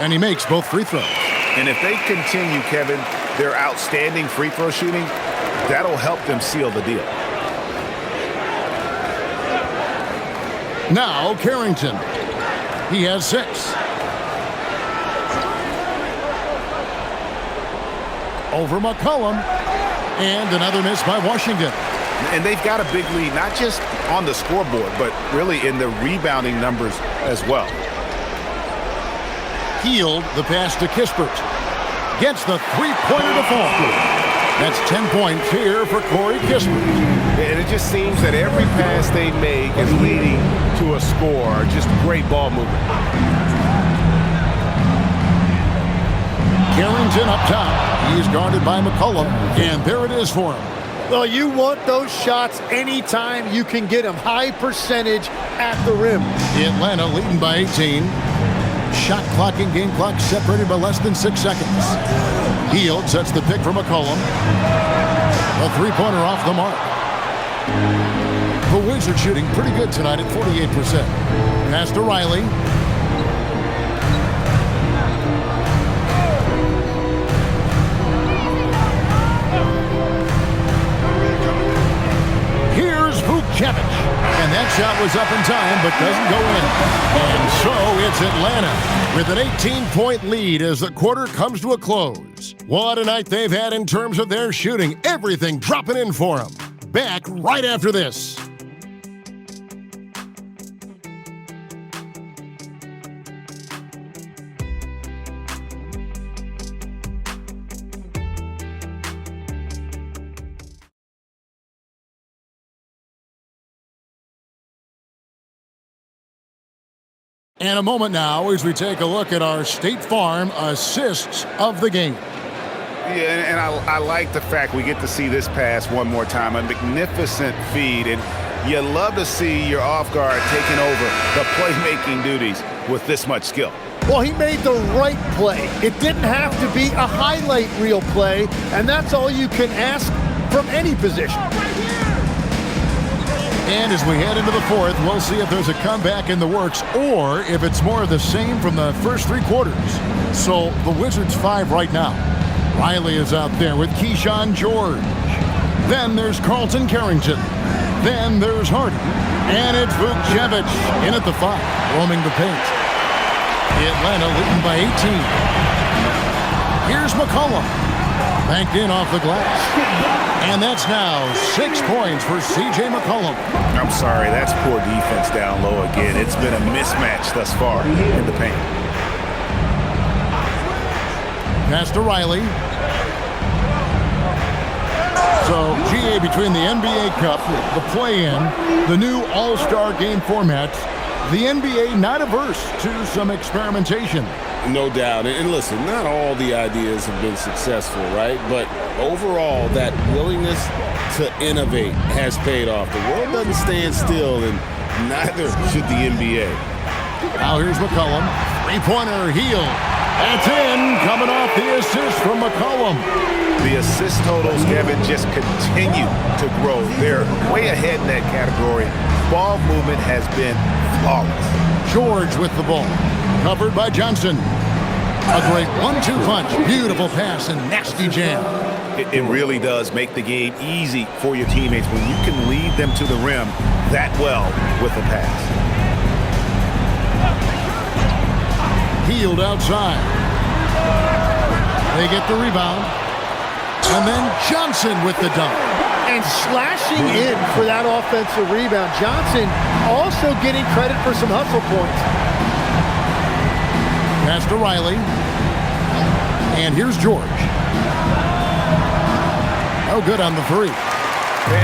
And he makes both free throws. And if they continue, Kevin, their outstanding free throw shooting, that'll help them seal the deal. Now Carrington. He has 6. Over McCollum. And another miss by Washington. And they've got a big lead, not just on the scoreboard, but really in the rebounding numbers as well. Hield the pass to Kispert. Gets the three-pointer to fall. That's 10 points here for Corey Kispert. And it just seems that every pass they make is leading to a score. Just great ball movement. Carrington up top. He's guarded by McCollum. And there it is for him. Well, you want those shots anytime you can get them. High percentage at the rim. Atlanta leading by 18. Shot clock and game clock separated by less than 6 seconds. Hield sets the pick for McCollum. A three-pointer off the mark. The Wizards shooting pretty good tonight at 48%. Pass to Riley. Here's Vucevic. And that shot was up in time, but doesn't go in. And so it's Atlanta with an 18-point lead as the quarter comes to a close. What a night they've had in terms of their shooting. Everything dropping in for them. Back right after this. And a moment now as we take a look at our State Farm assists of the game. Yeah, and I like the fact we get to see this pass one more time. A magnificent feed, and you love to see your off guard taking over the playmaking duties with this much skill. Well, he made the right play. It didn't have to be a highlight reel play, and that's all you can ask from any position. And as we head into the fourth, we'll see if there's a comeback in the works or if it's more of the same from the first 3 quarters. So the Wizards 5 right now. Riley is out there with Keyshawn George. Then there's Carlton Carrington. Then there's Harden. And it's Vucevic in at the 5, roaming the paint. Atlanta leading by 18. Here's McCollum. Banked in off the glass. And that's now 6 points for C.J. McCollum. I'm sorry, that's poor defense down low again. It's been a mismatch thus far in the paint. Pass to Riley. So, GA, between the NBA Cup, the play-in, the new All-Star game formats, the NBA not averse to some experimentation. No doubt. And listen, not all the ideas have been successful, right? But overall, that willingness to innovate has paid off. The world doesn't stand still, and neither should the NBA. Now here's McCollum. Three-pointer, Hield. That's in, coming off the assist from McCollum. The assist totals, Kevin, just continue to grow. They're way ahead in that category. Ball movement has been flawless. George with the ball. Covered by Johnson. A great 1-2 punch. Beautiful pass and nasty jam. It really does make the game easy for your teammates when you can lead them to the rim that well with a pass. Healed outside. They get the rebound. And then Johnson with the dunk. And slashing in for that offensive rebound. Johnson also getting credit for some hustle points. Pass to Riley. And here's George. Oh, good on the three.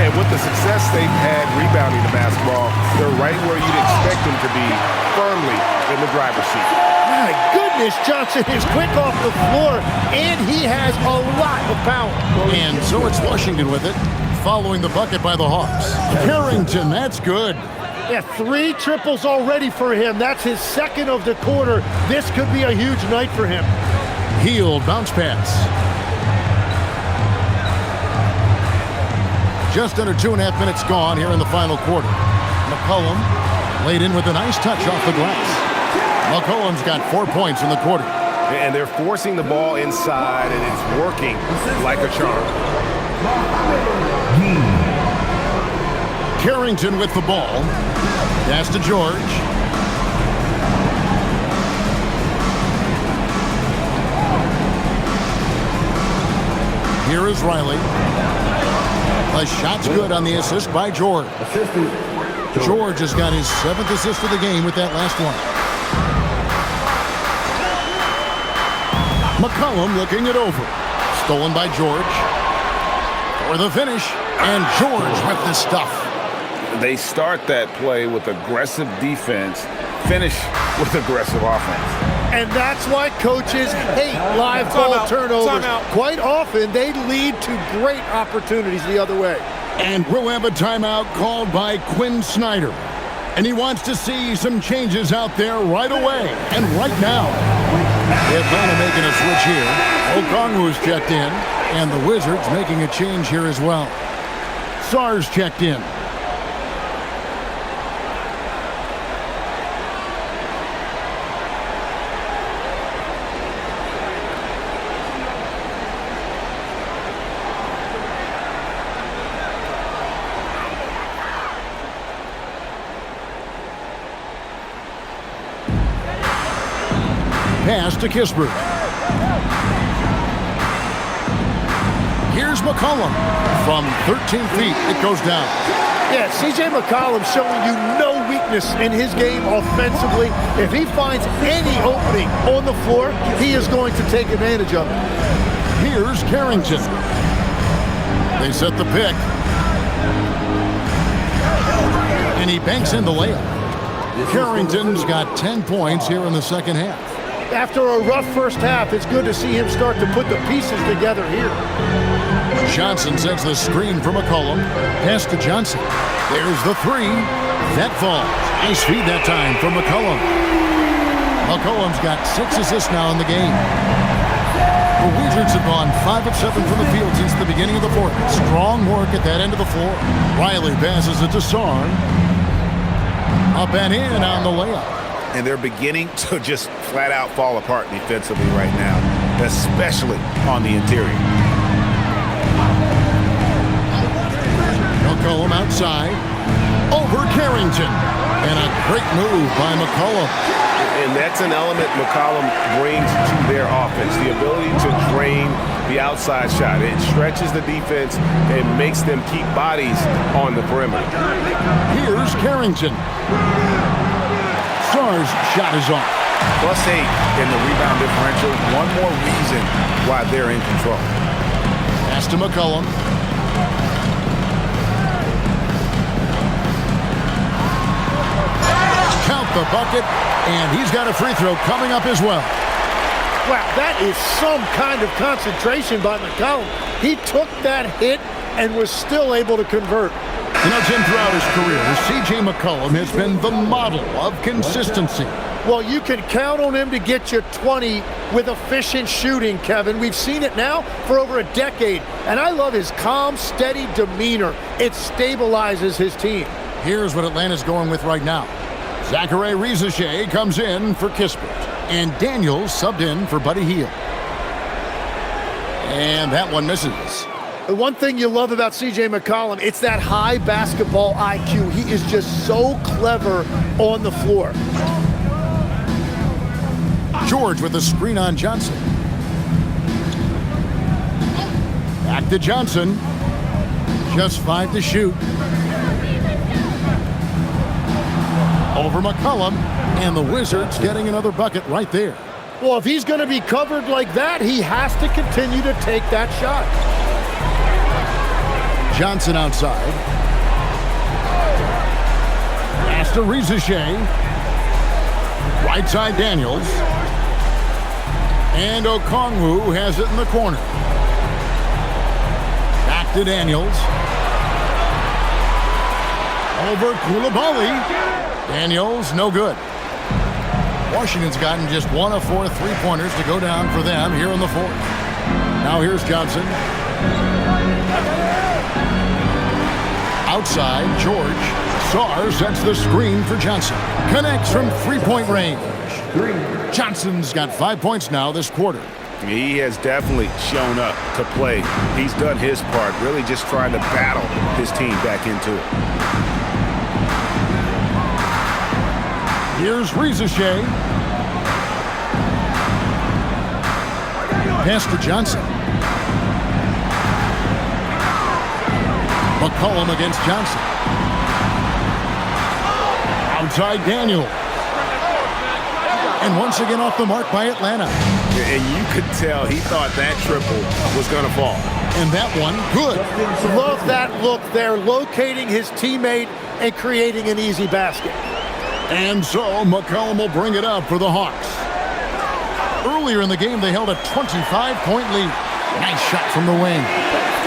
And with the success they've had rebounding the basketball, they're right where you'd expect them to be, firmly in the driver's seat. My goodness, Johnson is quick off the floor, and he has a lot of power. And so it's Washington with it, following the bucket by the Hawks. Carrington, that's good. Yeah, 3 triples already for him. That's his second of the quarter. This could be a huge night for him. Healed, bounce pass. Just under 2.5 minutes gone here in the final quarter. McCollum laid in with a nice touch off the glass. McCollum's got 4 points in the quarter. And they're forcing the ball inside, and it's working like a charm. Carrington with the ball. Pass to George. Here is Riley. The shot's good on the assist by George. George has got his 7th assist of the game with that last one. McCollum looking it over. Stolen by George. For the finish. And George with the stuff. They start that play with aggressive defense, finish with aggressive offense. And that's why coaches hate live ball turnovers. Quite often, they lead to great opportunities the other way. And we'll have a timeout called by Quinn Snyder. And he wants to see some changes out there right away and right now. Atlanta making a switch here. Okongwu's checked in. And the Wizards making a change here as well. Sar's checked in. Pass to Kispert. Here's McCollum. From 13 feet, it goes down. Yeah, C.J. McCollum showing you no weakness in his game offensively. If he finds any opening on the floor, he is going to take advantage of it. Here's Carrington. They set the pick. And he banks in the layup. Carrington's got 10 points here in the second half. After a rough first half, it's good to see him start to put the pieces together here. Johnson sets the screen for McCollum. Pass to Johnson. There's the three. That falls. Nice feed that time for McCollum. McCollum's got 6 assists now in the game. The Wizards have gone 5 of 7 from the field since the beginning of the fourth. Strong work at that end of the floor. Riley passes it to Sarr. Up and in on the layup. And they're beginning to just flat out fall apart defensively right now, especially on the interior. McCollum outside. Over Carrington. And a great move by McCollum. And that's an element McCollum brings to their offense, the ability to drain the outside shot. It stretches the defense and makes them keep bodies on the perimeter. Here's Carrington. Sarr's shot is off. +8 in the rebound differential. One more reason why they're in control. Pass to McCollum. Count the bucket, and he's got a free throw coming up as well. Wow, that is some kind of concentration by McCollum. He took that hit and was still able to convert. You know, Jim, throughout his career, C.J. McCollum has been the model of consistency. Well, you can count on him to get you 20 with efficient shooting, Kevin. We've seen it now for over a decade, and I love his calm, steady demeanor. It stabilizes his team. Here's what Atlanta's going with right now. Zachary Rizachet comes in for Kispert, and Daniels subbed in for Buddy Hield. And that one misses. The one thing you love about C.J. McCollum, it's that high basketball IQ. He is just so clever on the floor. George with a screen on Johnson. Back to Johnson. Just 5 to shoot. Over McCollum, and the Wizards getting another bucket right there. Well, if he's going to be covered like that, he has to continue to take that shot. Johnson outside. Pass to Rizichet. Right side Daniels. And Okongwu has it in the corner. Back to Daniels. Over Coulibaly. Daniels, no good. Washington's gotten just 1 of 4 3-pointers to go down for them here in the fourth. Now here's Johnson. Outside, George. Sarr sets the screen for Johnson. Connects from 3-point range. Johnson's got 5 points now this quarter. He has definitely shown up to play. He's done his part, really just trying to battle his team back into it. Here's Rizichet. Pass to Johnson. McCollum against Johnson. Outside Daniel. And once again off the mark by Atlanta. And you could tell he thought that triple was going to fall. And that one, good. Love that look there, locating his teammate and creating an easy basket. And so McCollum will bring it up for the Hawks. Earlier in the game, they held a 25-point lead. Nice shot from the wing.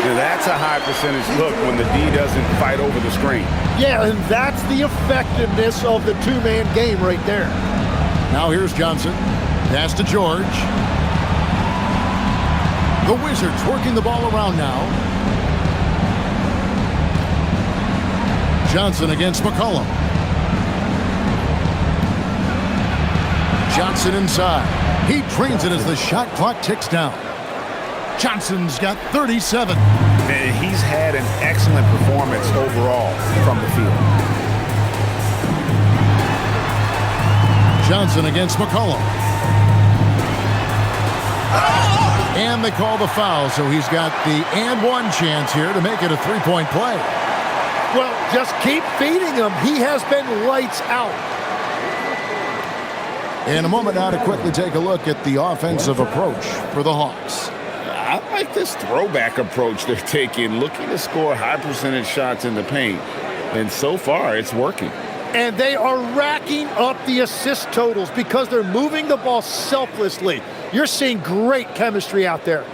Now that's a high percentage look when the D doesn't fight over the screen. Yeah, and that's the effectiveness of the two-man game right there. Now here's Johnson. Pass to George. The Wizards working the ball around now. Johnson against McCollum. Johnson inside. He drains it as the shot clock ticks down. Johnson's got 37. And he's had an excellent performance overall from the field. Johnson against McCollum. And they call the foul, so he's got the and one chance here to make it a 3-point play. Well, just keep feeding him. He has been lights out. In a moment now to quickly take a look at the offensive approach for the Hawks. I like this throwback approach they're taking, looking to score high percentage shots in the paint. And so far, it's working. And they are racking up the assist totals because they're moving the ball selflessly. You're seeing great chemistry out there.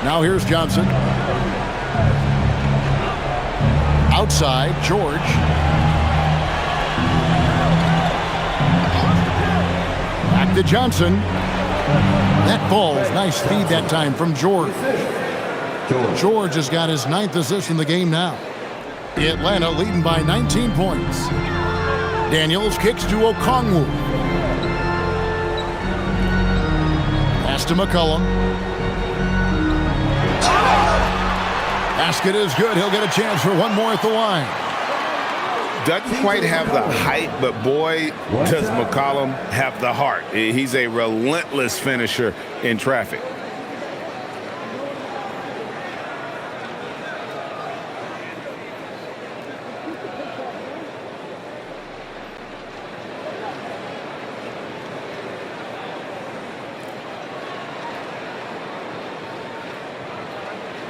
Now here's Johnson. Outside, George. Back to Johnson. That ball's nice feed that time from George. George has got his 9th assist in the game now. Atlanta leading by 19 points. Daniels kicks to Okongwu. Pass to McCollum. Basket is good. He'll get a chance for one more at the line. Doesn't quite have the height, but boy, does McCollum have the heart. He's a relentless finisher in traffic.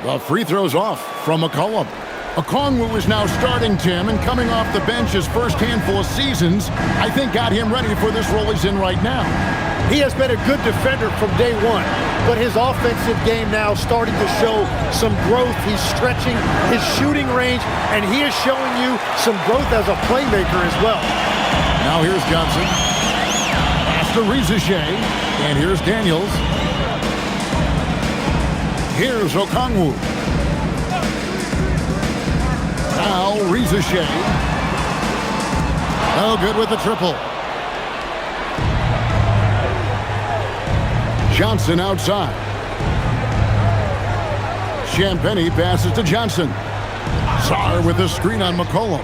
The free throw's off from McCollum. Okongwu is now starting, Tim, and coming off the bench his first handful of seasons, I think got him ready for this role he's in right now. He has been a good defender from day one, but his offensive game now starting to show some growth. He's stretching his shooting range, and he is showing you some growth as a playmaker as well. Now here's Johnson. Pass to Rizichet, and here's Daniels. Here's Okongwu. Now Rizichet. No good with the triple. Johnson outside. Champagnie passes to Johnson. Sarr with the screen on McCollum.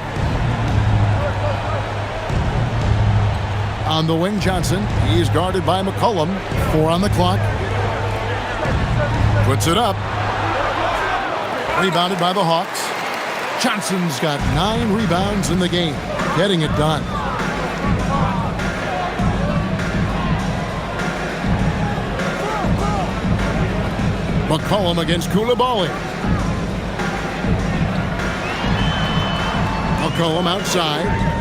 On the wing, Johnson. He's guarded by McCollum. 4 on the clock. Puts it up. Rebounded by the Hawks. Johnson's got 9 rebounds in the game. Getting it done. McCollum against Koulibaly. McCollum outside.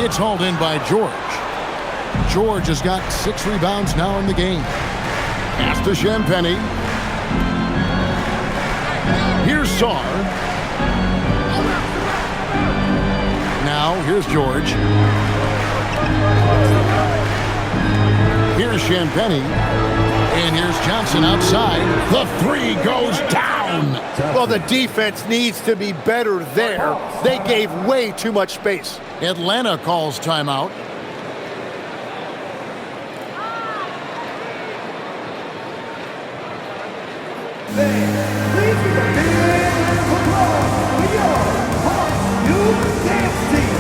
It's hauled in by George. George has got 6 rebounds now in the game. Pass to Champagnie. Here's Sarr. Now, here's George. Here's Champagnie. And here's Johnson outside. The 3 goes down. Well, the defense needs to be better there. They gave way too much space. Atlanta calls timeout. Please give a big applause for your Hawks Youth Dance Team.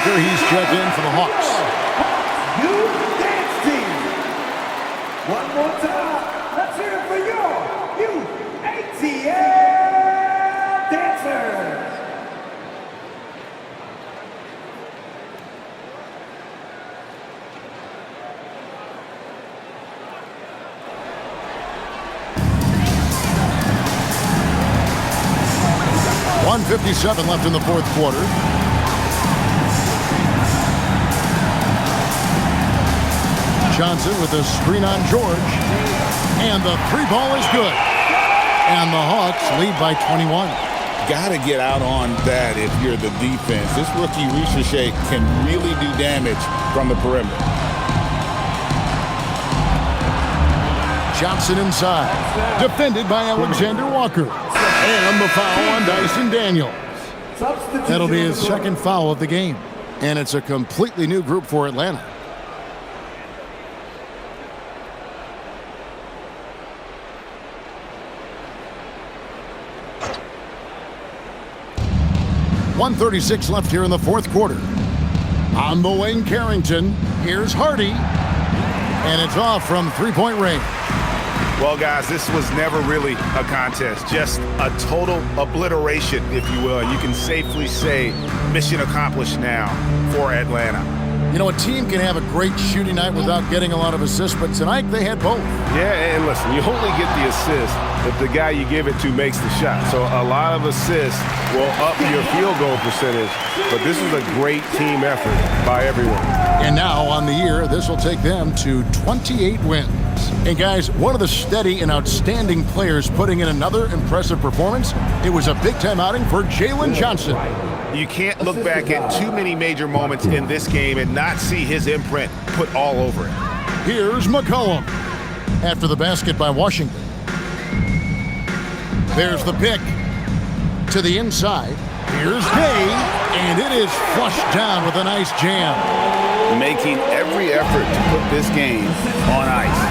He's checked in for the Hawks. Youth Dance Team. One more time. Let's hear it for your Youth ATL Dancers. .157 left in the fourth quarter. Johnson with a screen on George. And the 3 ball is good. And the Hawks lead by 21. Got to get out on that if you're the defense. This rookie Ricochet can really do damage from the perimeter. Johnson inside. Defended by Alexander Walker. And the foul on Dyson Daniels. That'll be his second foul of the game. And it's a completely new group for Atlanta. .136 left here in the fourth quarter. On the wing, Carrington. Here's Hardy. And it's off from 3-point range. Well, guys, this was never really a contest. Just a total obliteration, if you will. And you can safely say mission accomplished now for Atlanta. You know, a team can have a great shooting night without getting a lot of assists, but tonight they had both. Yeah, and listen, you only get the assist if the guy you give it to makes the shot. So a lot of assists will up your field goal percentage, but this is a great team effort by everyone. And now on the year, this will take them to 28 wins. And guys, one of the steady and outstanding players putting in another impressive performance, it was a big-time outing for Jalen Johnson. You can't look back at too many major moments in this game and not see his imprint put all over it. Here's McCollum after the basket by Washington. There's the pick to the inside. Here's Gay, and it is flushed down with a nice jam. Making every effort to put this game on ice.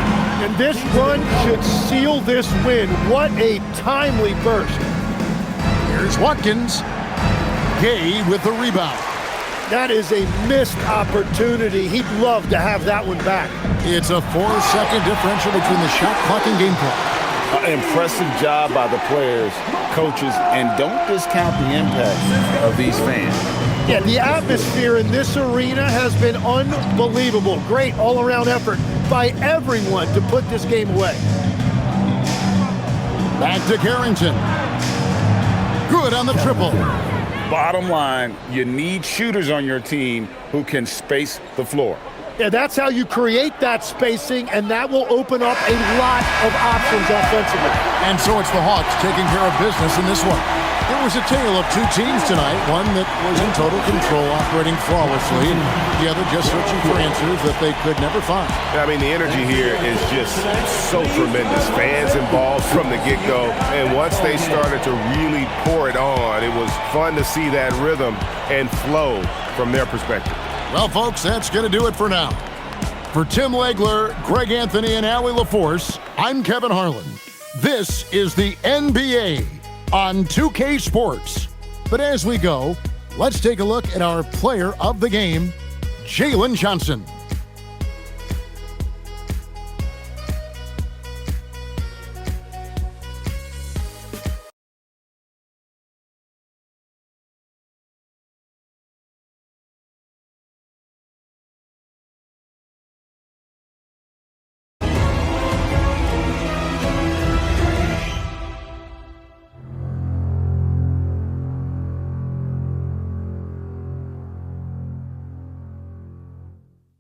And this run should seal this win. What a timely burst. Here's Watkins. Gay with the rebound. That is a missed opportunity. He'd love to have that one back. It's a 4-second differential between the shot clock and game clock. Impressive job by the players, coaches, and don't discount the impact of these fans. Yeah, the atmosphere in this arena has been unbelievable. Great all-around effort by everyone to put this game away. Back to Carrington. Good on the triple. Bottom line, you need shooters on your team who can space the floor. Yeah, that's how you create that spacing, and that will open up a lot of options offensively. And so it's the Hawks taking care of business in this one. It was a tale of two teams tonight, one that was in total control, operating flawlessly, and the other just searching for answers that they could never find. I mean, the energy here is just so tremendous. Fans involved from the get-go, and once they started to really pour it on, it was fun to see that rhythm and flow from their perspective. Well, folks, that's going to do it for now. For Tim Legler, Greg Anthony, and Allie LaForce, I'm Kevin Harlan. This is the NBA on 2K Sports. But as we go, let's take a look at our player of the game, Jalen Johnson.